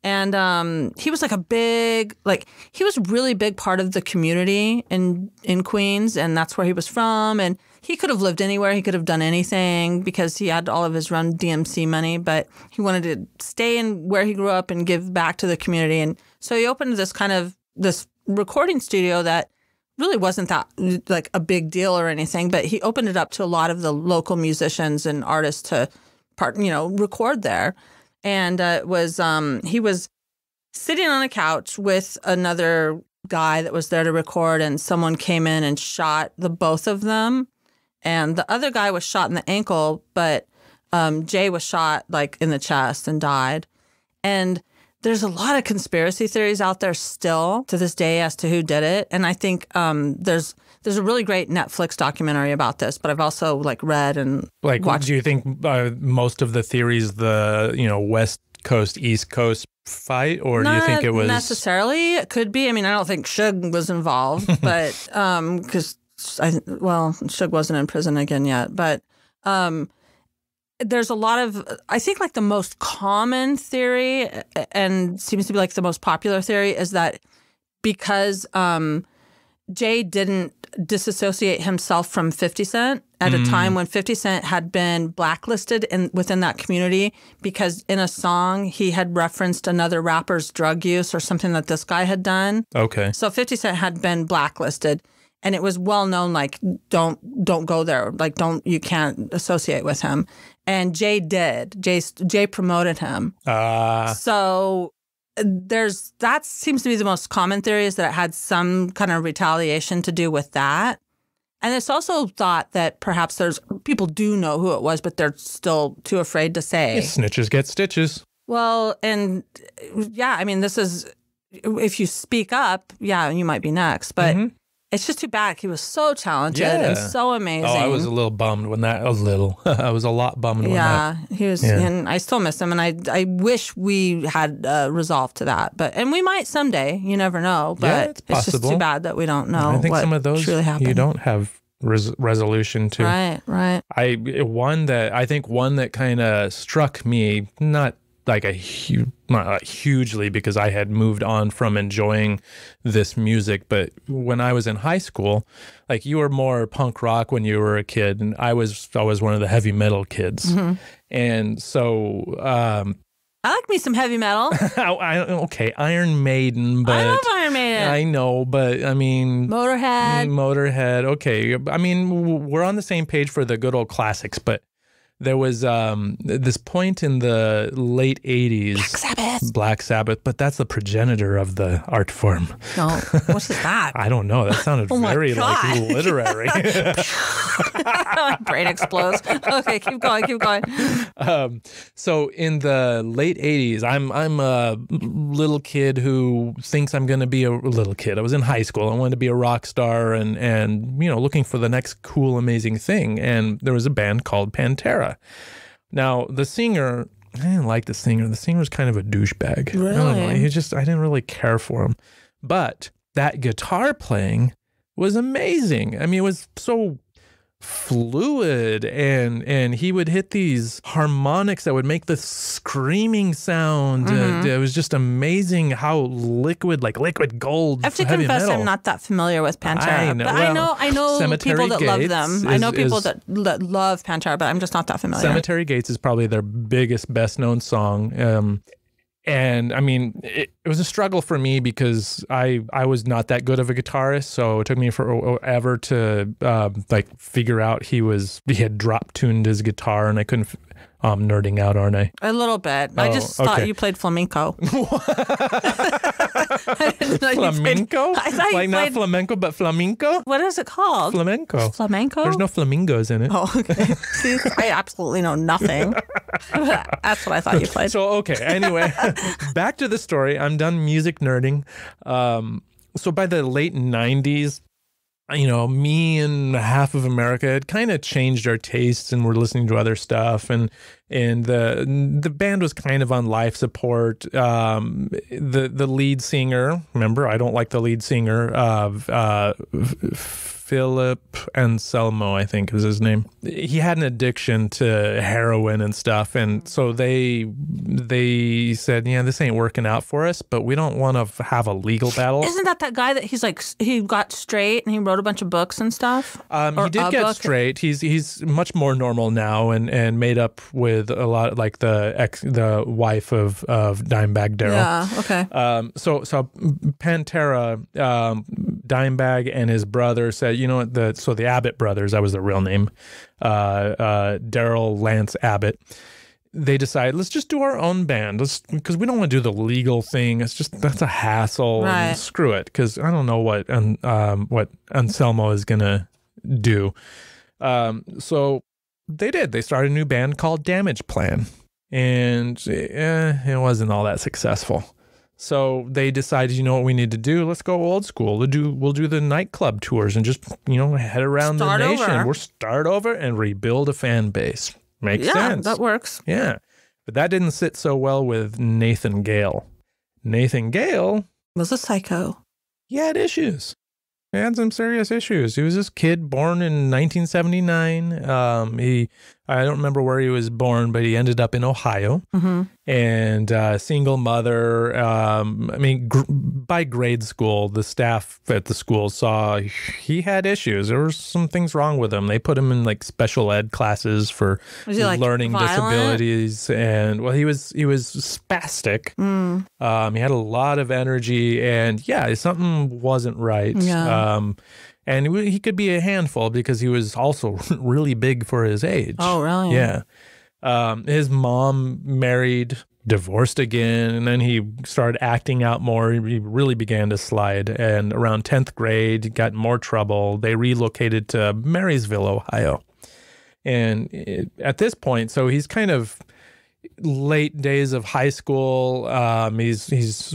And he was like he was a really big part of the community in Queens, and that's where he was from. And he could have lived anywhere. He could have done anything because he had all of his Run DMC money, but he wanted to stay in where he grew up and give back to the community. And so he opened this recording studio that really wasn't that like a big deal or anything, but he opened it up to a lot of the local musicians and artists to record there. And he was sitting on a couch with another guy that was there to record, and someone came in and shot the both of them. And the other guy was shot in the ankle, but Jay was shot like in the chest and died. And there's a lot of conspiracy theories out there still to this day as to who did it. And I think there's a really great Netflix documentary about this, but I've also like read and watched. Do you think most of the theories, West Coast, East Coast fight, or do you think it was necessarily? It could be. I mean, I don't think Suge was involved, but because Suge wasn't in prison again yet, but there's a lot of, I think like the most common theory and seems to be like the most popular theory is that because Jay didn't disassociate himself from 50 Cent at a time when 50 Cent had been blacklisted within that community because in a song he had referenced another rapper's drug use or something that this guy had done. Okay. So 50 Cent had been blacklisted. And it was well known, like, don't go there. Like, you can't associate with him. And Jay did. Jay promoted him. So that seems to be the most common theory, is that it had some kind of retaliation to do with that. And it's also thought that perhaps people do know who it was, but they're still too afraid to say. Snitches get stitches. Well, and yeah, I mean, this is, if you speak up, yeah, you might be next. But it's just too bad. He was so talented and so amazing. Oh, I was a little bummed when that. I was a lot bummed when that. Yeah, he was, and I still miss him. And I wish we had resolved to that. And we might someday. You never know. But it's possible. It's just too bad that we don't know. I think what some of those truly happened. You don't have resolution to. Right. One that kind of struck me, not hugely, because I had moved on from enjoying this music. But when I was in high school, like, you were more punk rock when you were a kid, and I was one of the heavy metal kids. And so I like me some heavy metal. Okay, Iron Maiden, but I love Iron Maiden. I know, but I mean, Motorhead. Okay, I mean, we're on the same page for the good old classics, but there was this point in the late 80s. Black Sabbath, but that's the progenitor of the art form. No, what's that? I don't know. That sounded very like literary. My brain explodes. Okay, keep going. So in the late 80s, I'm a little kid who thinks I'm going to be a little kid. I was in high school. I wanted to be a rock star and looking for the next cool, amazing thing. And there was a band called Pantera. Now, the singer, I didn't like the singer. The singer was kind of a douchebag. Really? I don't know. I didn't really care for him. But that guitar playing was amazing. I mean, it was so fluid, and he would hit these harmonics that would make the screaming sound. It was just amazing how liquid gold. I have to heavy confess, metal. I'm not that familiar with Pantera. I know people that love them. I know people that love Pantera, but I'm just not that familiar. Cemetery Gates is probably their best known song. And I mean, it was a struggle for me because I was not that good of a guitarist, so it took me forever to figure out he had drop tuned his guitar, and I couldn't. I'm nerding out, aren't I? A little bit. I just thought you played flamenco. Flamenco? Not flamenco, but flamenco? What is it called? Flamenco. Flamenco? There's no flamingos in it. Oh, okay. See, I absolutely know nothing. That's what I thought you played. So, okay. Anyway, back to the story. I'm done music nerding. So by the late 90s, you know, me and half of America had kind of changed our tastes and we're listening to other stuff. And the band was kind of on life support. The lead singer, remember, I don't like the lead singer of Philip Anselmo, I think is his name. He had an addiction to heroin and stuff, and so they said, yeah, this ain't working out for us, but we don't want to have a legal battle. Isn't that guy that he's like, he got straight and he wrote a bunch of books and stuff? He did get straight. He's much more normal now and made up with a lot, like the wife of Dimebag, Darell. Yeah, okay. So Pantera, Dimebag and his brother said, you know what, the Abbott brothers, that was their real name, Darell, Lance Abbott, they decided, let's just do our own band, because we don't want to do the legal thing. It's just, that's a hassle. Right. And screw it, because I don't know what Anselmo is gonna do. So they did. They started a new band called Damage Plan, and it wasn't all that successful. So they decided, you know what we need to do? Let's go old school. We'll do the nightclub tours and just, you know, head around the nation. We'll start over and rebuild a fan base. Makes sense. That works. Yeah. But that didn't sit so well with Nathan Gale. Nathan Gale was a psycho. He had issues. He had some serious issues. He was this kid born in 1979. I don't remember where he was born, but he ended up in Ohio. Mm-hmm. And single mother. By grade school, the staff at the school saw he had issues. There were some things wrong with him. They put him in like special ed classes for learning disabilities. And well, he was spastic. Mm. He had a lot of energy, and something wasn't right. Yeah. And he could be a handful because he was also really big for his age. Oh, really? Yeah. His mom married, divorced again, and then he started acting out more. He really began to slide. And around 10th grade, he got in more trouble. They relocated to Marysville, Ohio. And at this point, so he's kind of late days of high school. He's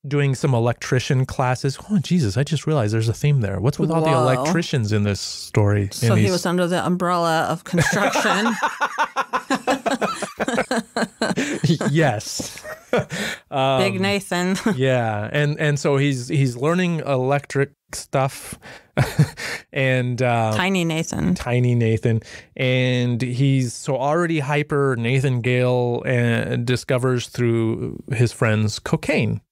doing some electrician classes. Oh, Jesus, I just realized there's a theme there. What's with all the electricians in this story? So he was under the umbrella of construction. Yes. Big Nathan. Yeah. And so he's learning electric stuff. And Tiny Nathan. And he's so already hyper. Nathan Gale discovers through his friends cocaine.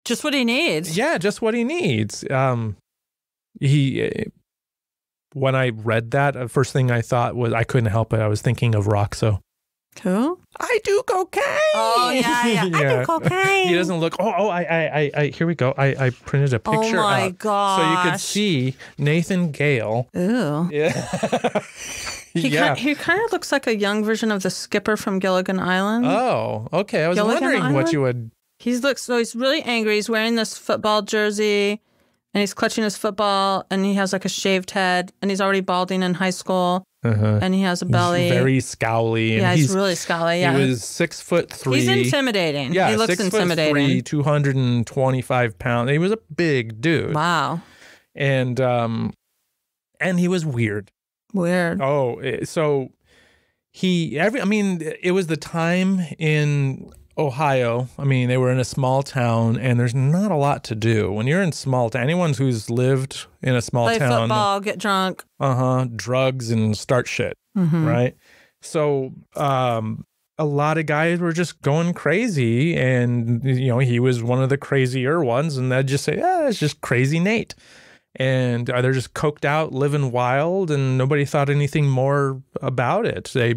Just what he needs. Yeah, just what he needs. When I read that, first thing I thought was, I couldn't help it. I was thinking of Roxo. Who? I do cocaine. Oh yeah. I do cocaine. He doesn't look. I here we go. I printed a picture. Oh my gosh. So you could see Nathan Gale. Ooh. Yeah. He kind of looks like a young version of the skipper from Gilligan Island. Oh, okay. I was wondering what you would. He's really angry. He's wearing this football jersey, and he's clutching his football, and he has like a shaved head, and he's already balding in high school, and he has a belly. He's very scowly. And he's really scowly. Yeah, he was 6'3". He's intimidating. Yeah, he looks intimidating. 6'3", 225 pounds. He was a big dude. Wow. And he was weird. Weird. Oh, so it was the time in Ohio. I mean, they were in a small town, and there's not a lot to do. When you're in small town, anyone who's lived in a small town. Play football, get drunk. Drugs and start shit, right? So a lot of guys were just going crazy, and, you know, he was one of the crazier ones, and they'd just say, it's just crazy Nate. And they're just coked out, living wild, and nobody thought anything more about it. They,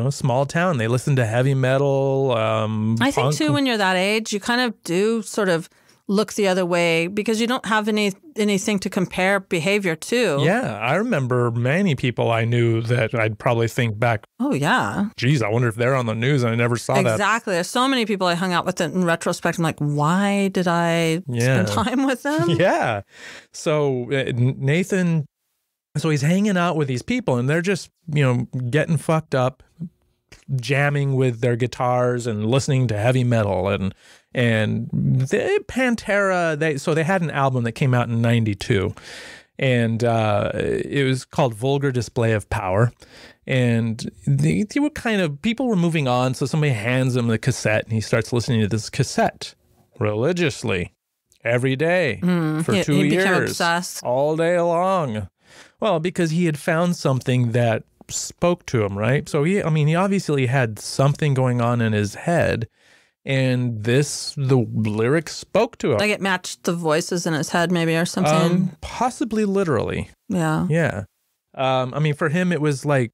small town. They listen to heavy metal. I think too, when you're that age, you kind of do sort of look the other way because you don't have anything to compare behavior to. Yeah, I remember many people I knew that I'd probably think back. Oh yeah. Geez, I wonder if they're on the news. And I never saw that. Exactly. There's so many people I hung out with that in retrospect. I'm like, why did I spend time with them? Yeah. So Nathan. So he's hanging out with these people, and they're just, getting fucked up, jamming with their guitars and listening to heavy metal. And Pantera, they had an album that came out in 92. And it was called Vulgar Display of Power. And they were people were moving on. So somebody hands him the cassette and he starts listening to this cassette religiously every day for 2 he became years, obsessed. all day long. Well, because he had found something that spoke to him, right? So he obviously had something going on in his head. And the lyrics spoke to him. Like it matched the voices in his head, maybe, or something. Possibly literally. Yeah. Yeah. For him, it was like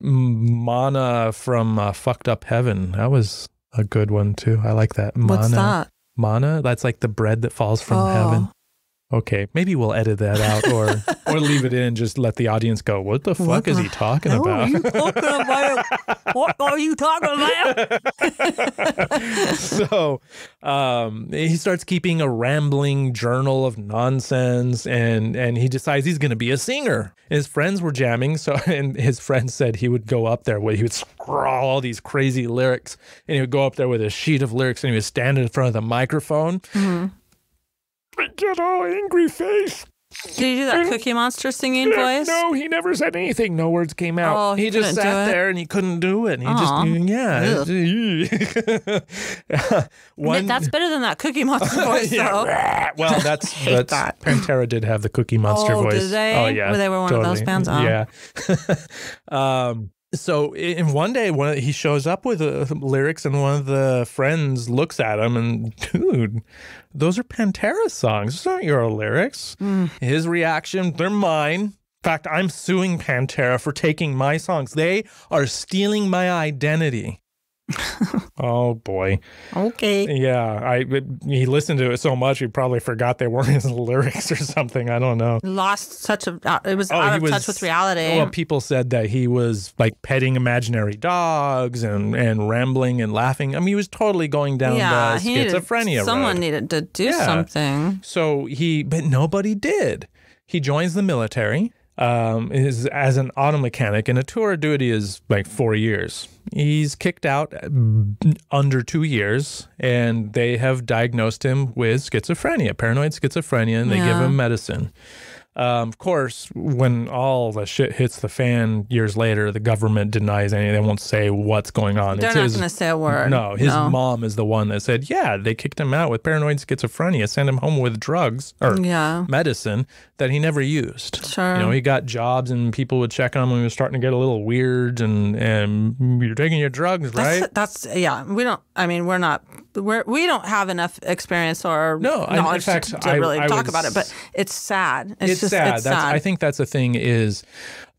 manna from Fucked Up Heaven. That was a good one, too. I like that. Manna. What's that? Manna? That's like the bread that falls from heaven. Okay, maybe we'll edit that out or leave it in. Just let the audience go, what the fuck is he talking about? What are you talking about? So he starts keeping a rambling journal of nonsense, and he decides he's going to be a singer. His friends were jamming, and his friend said he would go up there where he would scrawl all these crazy lyrics, and he would go up there with a sheet of lyrics, and he would stand in front of the microphone. Mm-hmm. Get all angry face. Did you do that Cookie Monster singing voice? No, he never said anything. No words came out. Oh, he just sat there and he couldn't do it. And he That's better than that Cookie Monster voice, though. Well, that's Pantera did have the Cookie Monster voice. Did they? Oh, yeah. Well, they were one of those bands. Yeah. So in one day, he shows up with lyrics, and one of the friends looks at him and, dude, those are Pantera songs. Those aren't your lyrics. His reaction, they're mine. In fact, I'm suing Pantera for taking my songs. They are stealing my identity. Oh, boy. Okay. Yeah, he listened to it so much, he probably forgot they weren't his lyrics or something. I don't know. Lost it was out of touch with reality. Well, people said that he was like petting imaginary dogs and rambling and laughing. He was totally going down the schizophrenia road. Someone needed to do something. So but nobody did. He joins the military. Is as an auto mechanic, and a tour of duty is like 4 years. He's kicked out under 2 years, and they have diagnosed him with schizophrenia, paranoid schizophrenia, and they give him medicine. Of course, when all the shit hits the fan years later, the government denies anything. They won't say what's going on. They're not going to say a word. No, his mom is the one that said, yeah, they kicked him out with paranoid schizophrenia, sent him home with drugs or medicine that he never used. Sure. He got jobs and people would check on him when he was starting to get a little weird and you're taking your drugs, right? We don't have enough experience or knowledge to really talk about it, but it's sad. It's sad. I think that's the thing is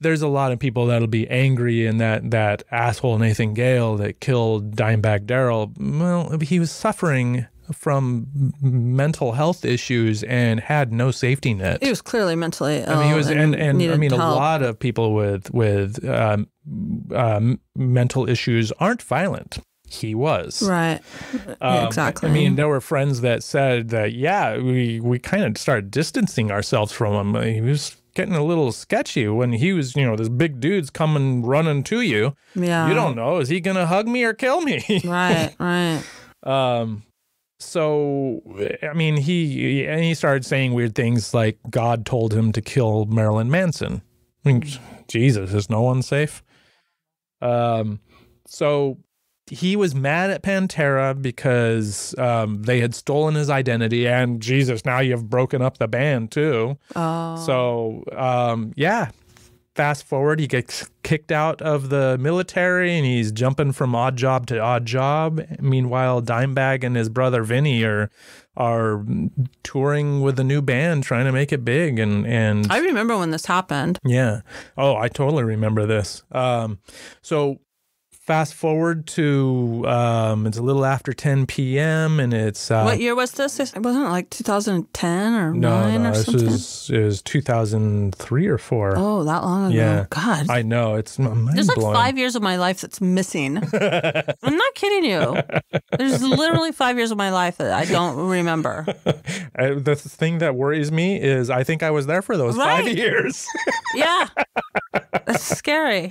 there's a lot of people that'll be angry, and that asshole Nathan Gale that killed Dimebag Darell, well, he was suffering from mental health issues and had no safety net. He was clearly mentally ill. He was, and help. A lot of people with mental issues aren't violent. He was. Right. Exactly. There were friends that said that, we kind of started distancing ourselves from him. He was getting a little sketchy when he was, this big dude's coming running to you. Yeah. You don't know, is he going to hug me or kill me? Right. So, he started saying weird things like God told him to kill Marilyn Manson. Jesus, is no one safe? So he was mad at Pantera because they had stolen his identity, and Jesus, now you've broken up the band too. Oh. So, fast forward, he gets kicked out of the military and he's jumping from odd job to odd job. Meanwhile, Dimebag and his brother Vinny are touring with a new band, trying to make it big. And I remember when this happened. Yeah. Oh, I totally remember this. So fast forward to it's a little after 10 p.m. and it's what year was this? It wasn't like 2010 or 9 or something? No, this was 2003 or 4. Oh, that long ago. Yeah. God. I know. It's mind-blowing. There's like 5 years of my life that's missing. I'm not kidding you. There's literally 5 years of my life that I don't remember. The thing that worries me is I think I was there for those 5 years. Yeah. That's scary.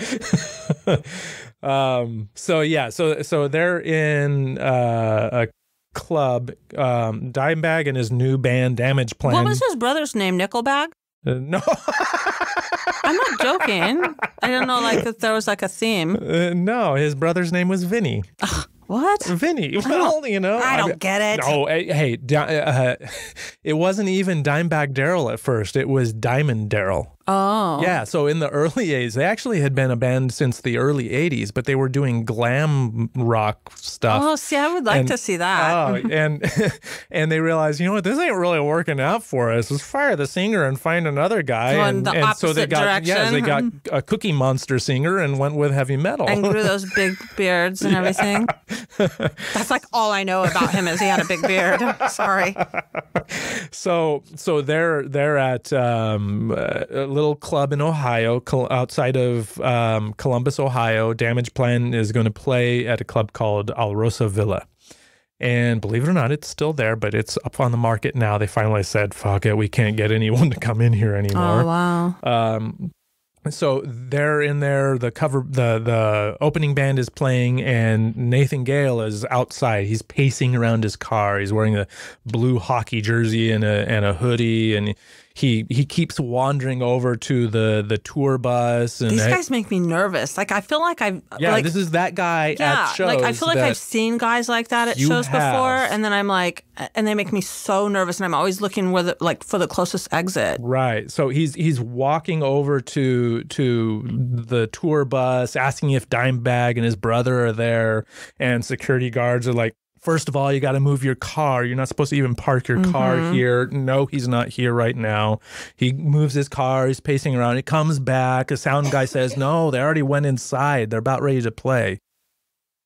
So they're in a club. Dimebag and his new band, Damage Plan. What was his brother's name? Nickelback? No. I'm not joking. I don't know, like, if there was like a theme. No, his brother's name was Vinny. What? Vinny. Well, you know. I don't get it. No, hey, it wasn't even Dimebag Darell at first. It was Diamond Darell. Oh. Yeah, so in the early 80s, they actually had been a band since the early 80s, but they were doing glam rock stuff. Oh, see, I would like to see that. And they realized, you know what, this ain't really working out for us. Let's fire the singer and find another guy. Going the opposite so they got direction. they got a Cookie Monster singer and went with heavy metal. And grew those big beards and everything. That's like all I know about him is he had a big beard. Sorry. So they're at a little club in Ohio, outside of Columbus, Ohio. Damage Plan is going to play at a club called Alrosa Villa. And believe it or not, it's still there, but it's up on the market now. They finally said, fuck it, we can't get anyone to come in here anymore. Oh, wow. So they're in there. The opening band is playing, and Nathan Gale is outside. He's pacing around his car. He's wearing a blue hockey jersey and a hoodie, and he keeps wandering over to the tour bus. And these guys make me nervous. Like, I feel like this is that guy at shows. Like, I feel like I've seen guys like that at shows before, and then I'm like, and they make me so nervous, and I'm always looking for the closest exit. Right. So he's walking over to the tour bus, asking if Dimebag and his brother are there, and security guards are like, first of all, you got to move your car. You're not supposed to even park your car here. No, he's not here right now. He moves his car. He's pacing around. He comes back. A sound guy says, no, they already went inside. They're about ready to play.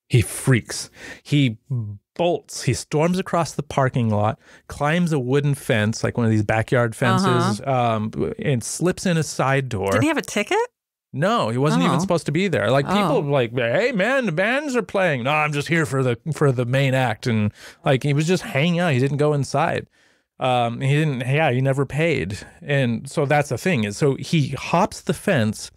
He freaks. He bolts. He storms across the parking lot, climbs a wooden fence, like one of these backyard fences, and slips in a side door. Did he have a ticket? No, he wasn't even supposed to be there. Like, people like, hey man, the bands are playing. No, I'm just here for the main act. And like, he was just hanging out. He didn't go inside. He never paid. And so that's the thing is, so he hops the fence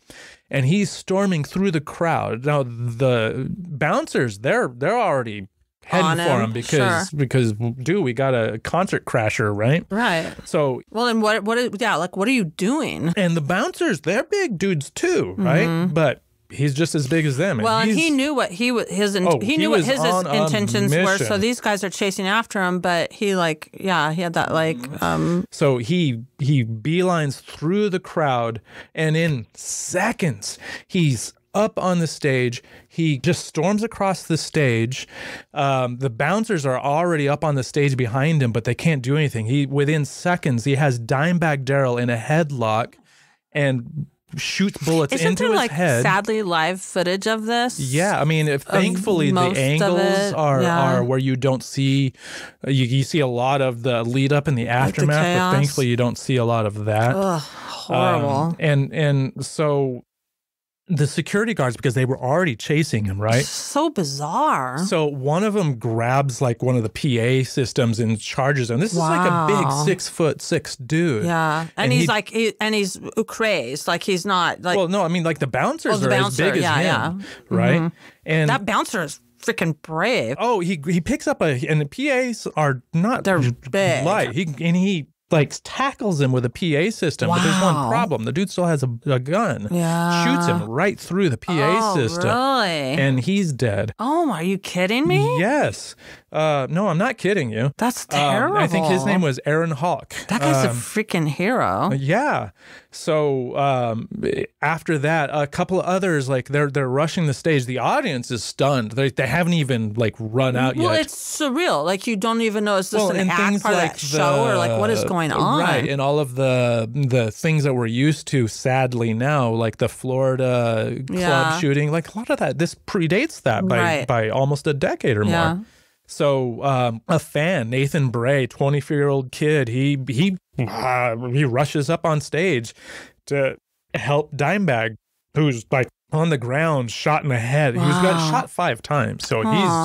and he's storming through the crowd. Now the bouncers, they're already heading for him because dude, we got a concert crasher, right? Right. So well, and what are you doing? And the bouncers, they're big dudes too, right? But he's just as big as them. Well, and he knew what his intentions were. So these guys are chasing after him, but he had that So he beelines through the crowd, and in seconds he's up on the stage. He just storms across the stage. The bouncers are already up on the stage behind him, but they can't do anything. Within seconds, he has Dimebag Darell in a headlock and shoots bullets into his head. Sadly, live footage of this? Yeah, I mean, thankfully the angles are where you don't see. You see a lot of the lead up and the aftermath, but thankfully you don't see a lot of that. Ugh, horrible. And so the security guards, because they were already chasing him, right? So bizarre. So one of them grabs like one of the PA systems and charges him. This is like a big 6'6" dude. Yeah, and he's he's crazed. Like, he's not like. Well, no, I mean, like, the bouncers are as big as him, right? And that bouncer is freaking brave. Oh, he picks up and the PAs are not. They're big. Light. He like tackles him with a PA system, but there's one problem. The dude still has a gun. Yeah. Shoots him right through the PA system. Really? And he's dead. Oh, are you kidding me? Yes. No, I'm not kidding you. That's terrible. I think his name was Aaron Hawk. That guy's a freaking hero. Yeah. So after that, a couple of others, like, they're rushing the stage. The audience is stunned. They haven't even like run out yet. Well, it's surreal. Like, you don't even know, is this an act part of that show, or like, what is going on? Right. And all of the things that we're used to, sadly now, like the Florida club shooting, like a lot of that, this predates that by almost a decade or more. So a fan, Nathan Bray, 24-year-old kid, he rushes up on stage to help Dimebag, who's like on the ground, shot in the head. Wow. He's got shot 5 times, so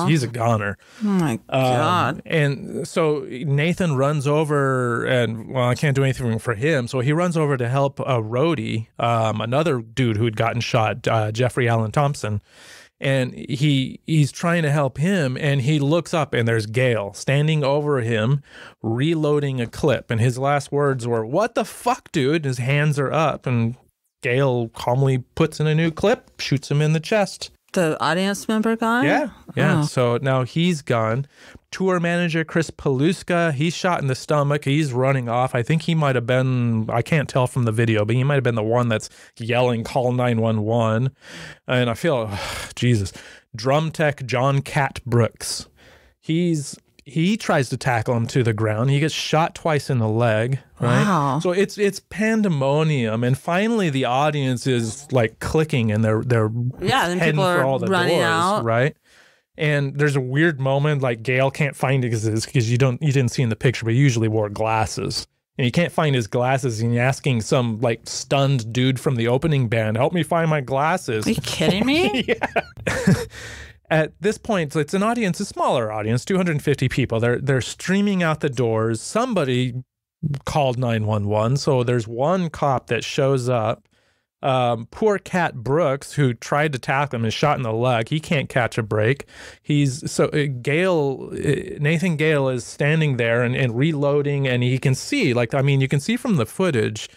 he's a goner. Oh my God. And so Nathan runs over, and I can't do anything for him, so he runs over to help a roadie, another dude who had gotten shot, Jeffrey Allen Thompson. And he's trying to help him, and he looks up, and there's Gail standing over him, reloading a clip. And his last words were, "What the fuck, dude?" His hands are up, and Gail calmly puts in a new clip, shoots him in the chest. The audience member guy? Yeah. Oh. So now he's gone. Tour manager Chris Paluska, he's shot in the stomach. He's running off. I think he might have been, I can't tell from the video, but he might have been the one that's yelling, "Call 911." And I feel, Jesus. Drum tech John Cat Brooks. He tries to tackle him to the ground. He gets shot twice in the leg. Right? Wow. So it's pandemonium, and finally the audience is like clicking, and they're then heading people for are all the running doors, out. right? And there's a weird moment, like Gail can't find his, because you didn't see in the picture, but he usually wore glasses. And he can't find his glasses, and he's asking some like stunned dude from the opening band, "Help me find my glasses." Are you kidding me? Yeah. At this point, it's an audience, a smaller audience, 250 people. They're streaming out the doors. Somebody called 911, so there's one cop that shows up. Poor Cat Brooks, who tried to tackle him, is shot in the leg. He can't catch a break. Nathan Gale is standing there and reloading, and he can see, you can see from the footage.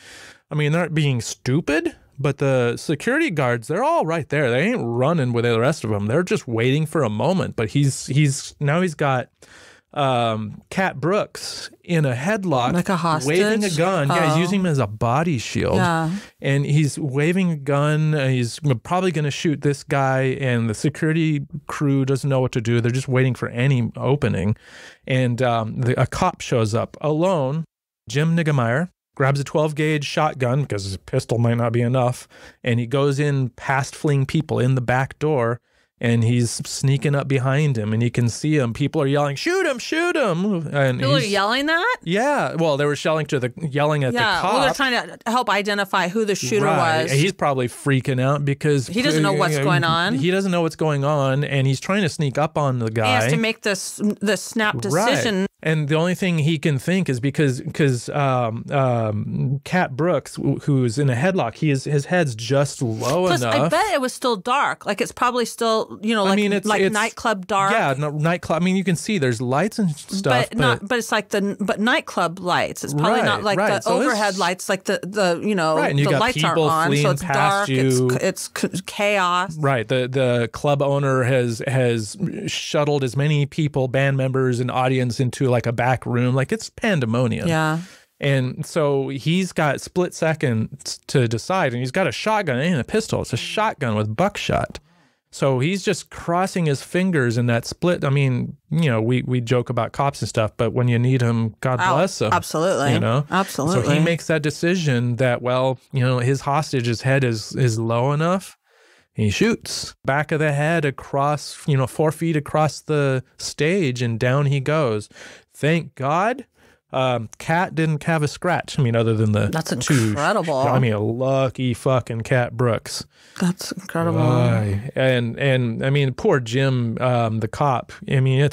I mean, they're not being stupid, but the security guards, they're all right there. They ain't running with the rest of them. They're just waiting for a moment. But he's got Cat Brooks in a headlock, like a hostage, waving a gun. Yeah, he's using him as a body shield. Yeah. And he's waving a gun. He's probably going to shoot this guy, and the security crew doesn't know what to do. They're just waiting for any opening. And a cop shows up alone, Jim Niggemeyer, grabs a 12-gauge shotgun because his pistol might not be enough, and he goes in past fleeing people in the back door, and he's sneaking up behind him, and you can see him. People are yelling, "Shoot him, shoot him!" And people are yelling that? Yeah. Well, they were yelling at the cop. Well, they're trying to help identify who the shooter was. And he's probably freaking out because he doesn't know what's going on. He doesn't know what's going on, and he's trying to sneak up on the guy. He has to make the snap decision. Right. And the only thing he can think is because Cat Brooks, who's in a headlock, his head's just low enough. I bet it was still dark. Like it's probably still, it's nightclub dark. Yeah, nightclub. I mean, you can see there's lights and stuff, but it's like but nightclub lights. It's probably not like the overhead lights, like the right, and you the got lights aren't people on, fleeing so it's past dark. you. It's chaos. Right. The club owner has shuttled as many people, band members, and audience into like a back room. Like it's pandemonium. Yeah. And so he's got split seconds to decide, and he's got a shotgun. It ain't a pistol. It's a shotgun with buckshot. So he's just crossing his fingers in that split. I mean, we joke about cops and stuff, but when you need them, God bless them. Absolutely. Absolutely. So he makes that decision that, his hostage's head is low enough. He shoots back of the head across, 4 feet across the stage, and down he goes. Thank God. Cat didn't have a scratch. I mean, other than that's incredible. I mean, a lucky fucking Cat Brooks. That's incredible. And I mean, poor Jim, the cop. I mean,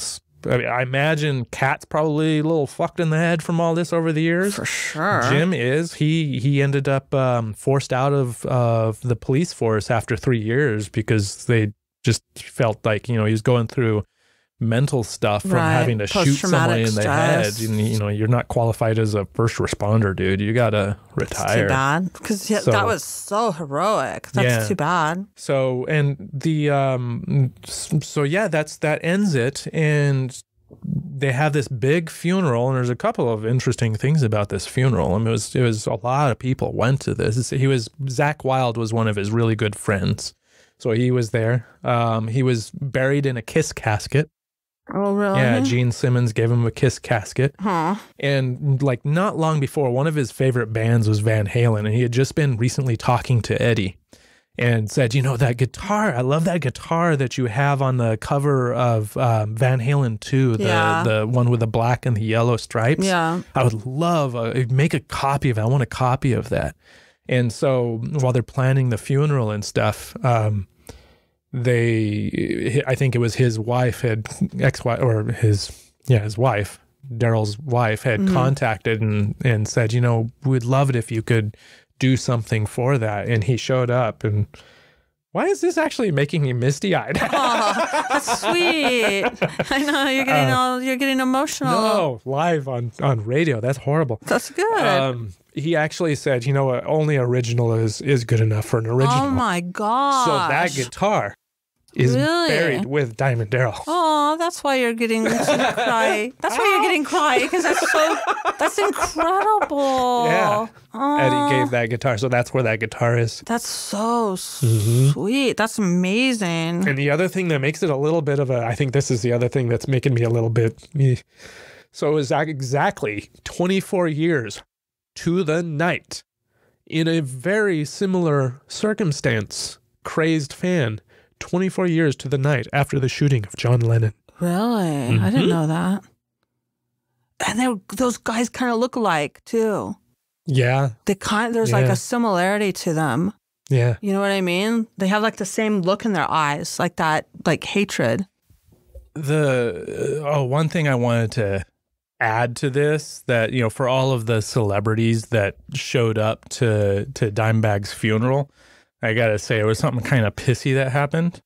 I imagine Cat's probably a little fucked in the head from all this over the years. For sure. Jim is. He ended up forced out of the police force after 3 years because they just felt like, he was going through mental stuff from having to shoot someone in the head. You're not qualified as a first responder, dude. You gotta retire. That's too bad, because that was so heroic. That's too bad. So and that ends it, and they have this big funeral, and there's a couple of interesting things about this funeral. I mean, it was a lot of people went to this. Zakk Wylde was one of his really good friends, so he was there. He was buried in a kiss casket. Oh, really? Yeah, Gene Simmons gave him a kiss casket. Huh. And not long before, one of his favorite bands was Van Halen, and he had just been recently talking to Eddie and said, that guitar, I love that guitar that you have on the cover of Van Halen 2, the one with the black and the yellow stripes. Yeah. I would love, make a copy of it. I want a copy of that. And so while they're planning the funeral and stuff, I think it was his wife his wife, Darell's wife, had contacted and said, we'd love it if you could do something for that. And he showed up, and Why is this actually making me misty-eyed? Oh, that's sweet. I know you're getting emotional. No, live on radio. That's horrible. That's good. He actually said, you know what? Only original is good enough for an original. Oh my gosh. So that guitar is buried with Diamond Darell. Oh, that's why you're getting cry. That's why you're getting cry, because that's incredible. Yeah. Oh. Eddie gave that guitar, so that's where that guitar is. That's so sweet. That's amazing. And the other thing that makes it a little bit of I think this is the other thing that's making me a little bit, so it was exactly 24 years to the night in a very similar circumstance, crazed fan, 24 years to the night after the shooting of John Lennon. Really? I didn't know that. And those guys kind of look alike too. Yeah. There's like a similarity to them. Yeah. You know what I mean? They have like the same look in their eyes, like that, like hatred. One thing I wanted to add to this, that, you know, for all of the celebrities that showed up to Dimebag's funeral, I gotta say, it was something kind of pissy that happened.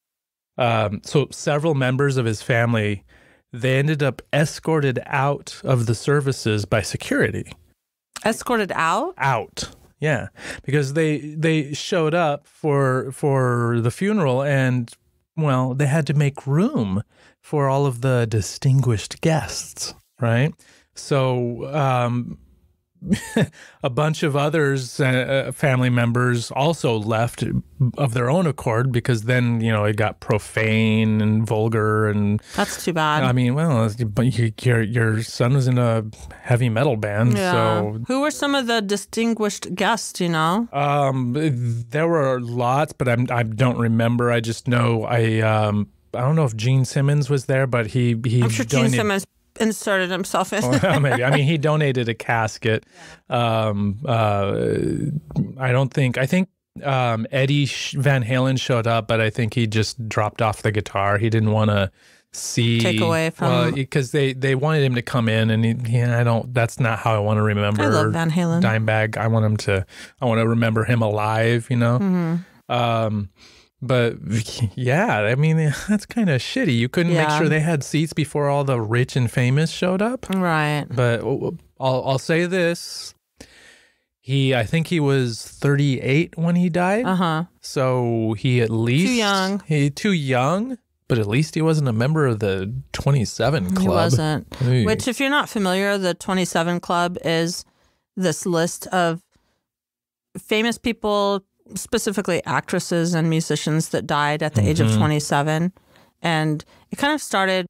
So several members of his family, they ended up escorted out of the services by security. Escorted out? Out, yeah, because they showed up for the funeral, and well, they had to make room for all of the distinguished guests, right? So a bunch of others, family members, also left of their own accord, because then, you know, it got profane and vulgar, and that's too bad. I mean, well, your son was in a heavy metal band, so who were some of the distinguished guests? You know, there were lots, but I don't remember. I just know I don't know if Gene Simmons was there, but he I'm sure Gene Simmons inserted himself in. Well, maybe. I mean, he donated a casket. I think Eddie Van Halen showed up, but I think he just dropped off the guitar. He didn't want to take away from, because they wanted him to come in, and that's not how I want to remember. I love Van Halen. Dimebag. I want to remember him alive, you know. Mm-hmm. But yeah, I mean, that's kind of shitty. You couldn't make sure they had seats before all the rich and famous showed up. Right. But I'll say this. I think he was 38 when he died. Uh-huh. So he at least... Too young, but at least he wasn't a member of the 27 Club. He wasn't. Hey. Which, if you're not familiar, the 27 Club is this list of famous people, specifically actresses and musicians, that died at the age of 27. And it kind of started,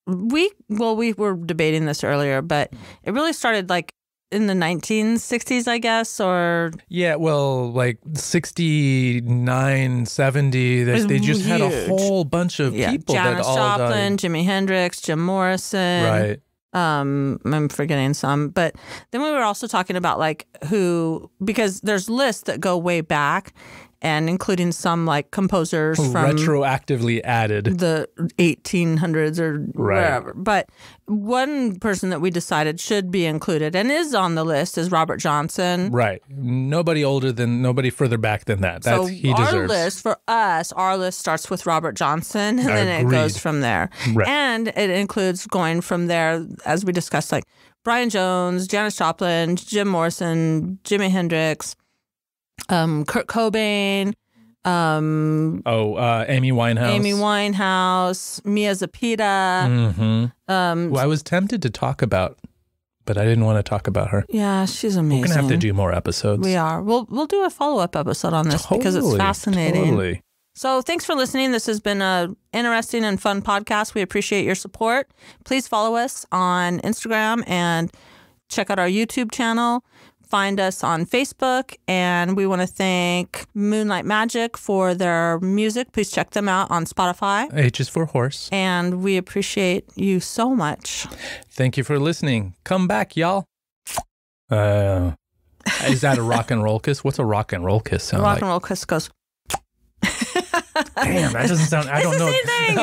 we were debating this earlier, but it really started like in the 1960s, I guess, or... Yeah, well, like 69, 70, they just had a whole bunch of people Janis that all Joplin, died. Jimi Hendrix, Jim Morrison. Right. I'm forgetting some, but then we were also talking about like who, because there's lists that go way back, and including some like composers from retroactively added the 1800s or whatever. But one person that we decided should be included and is on the list is Robert Johnson. Right. Nobody further back than that. So he our deserves. our list starts with Robert Johnson, and then it goes from there. Right. And it includes going from there, as we discussed, like Brian Jones, Janis Joplin, Jim Morrison, Jimi Hendrix, Kurt Cobain, Amy Winehouse, Mia Zapata. Who I was tempted to talk about, but I didn't want to talk about her. Yeah, she's amazing. We're gonna have to do more episodes. We are. We'll do a follow-up episode on this because it's fascinating. Totally. So thanks for listening. This has been an interesting and fun podcast. We appreciate your support. Please follow us on Instagram and check out our YouTube channel. Find us on Facebook, and we want to thank Moonlight Magic for their music. Please check them out on Spotify. H is for horse. And we appreciate you so much. Thank you for listening. Come back, y'all. Is that a rock and roll kiss? What's a rock and roll kiss sound like? Rock and roll kiss goes... Damn, that doesn't sound... I don't know. Same thing.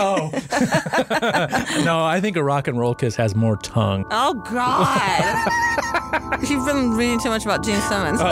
No, I think a rock and roll kiss has more tongue. Oh, God. You've been reading too much about Gene Simmons. Oh.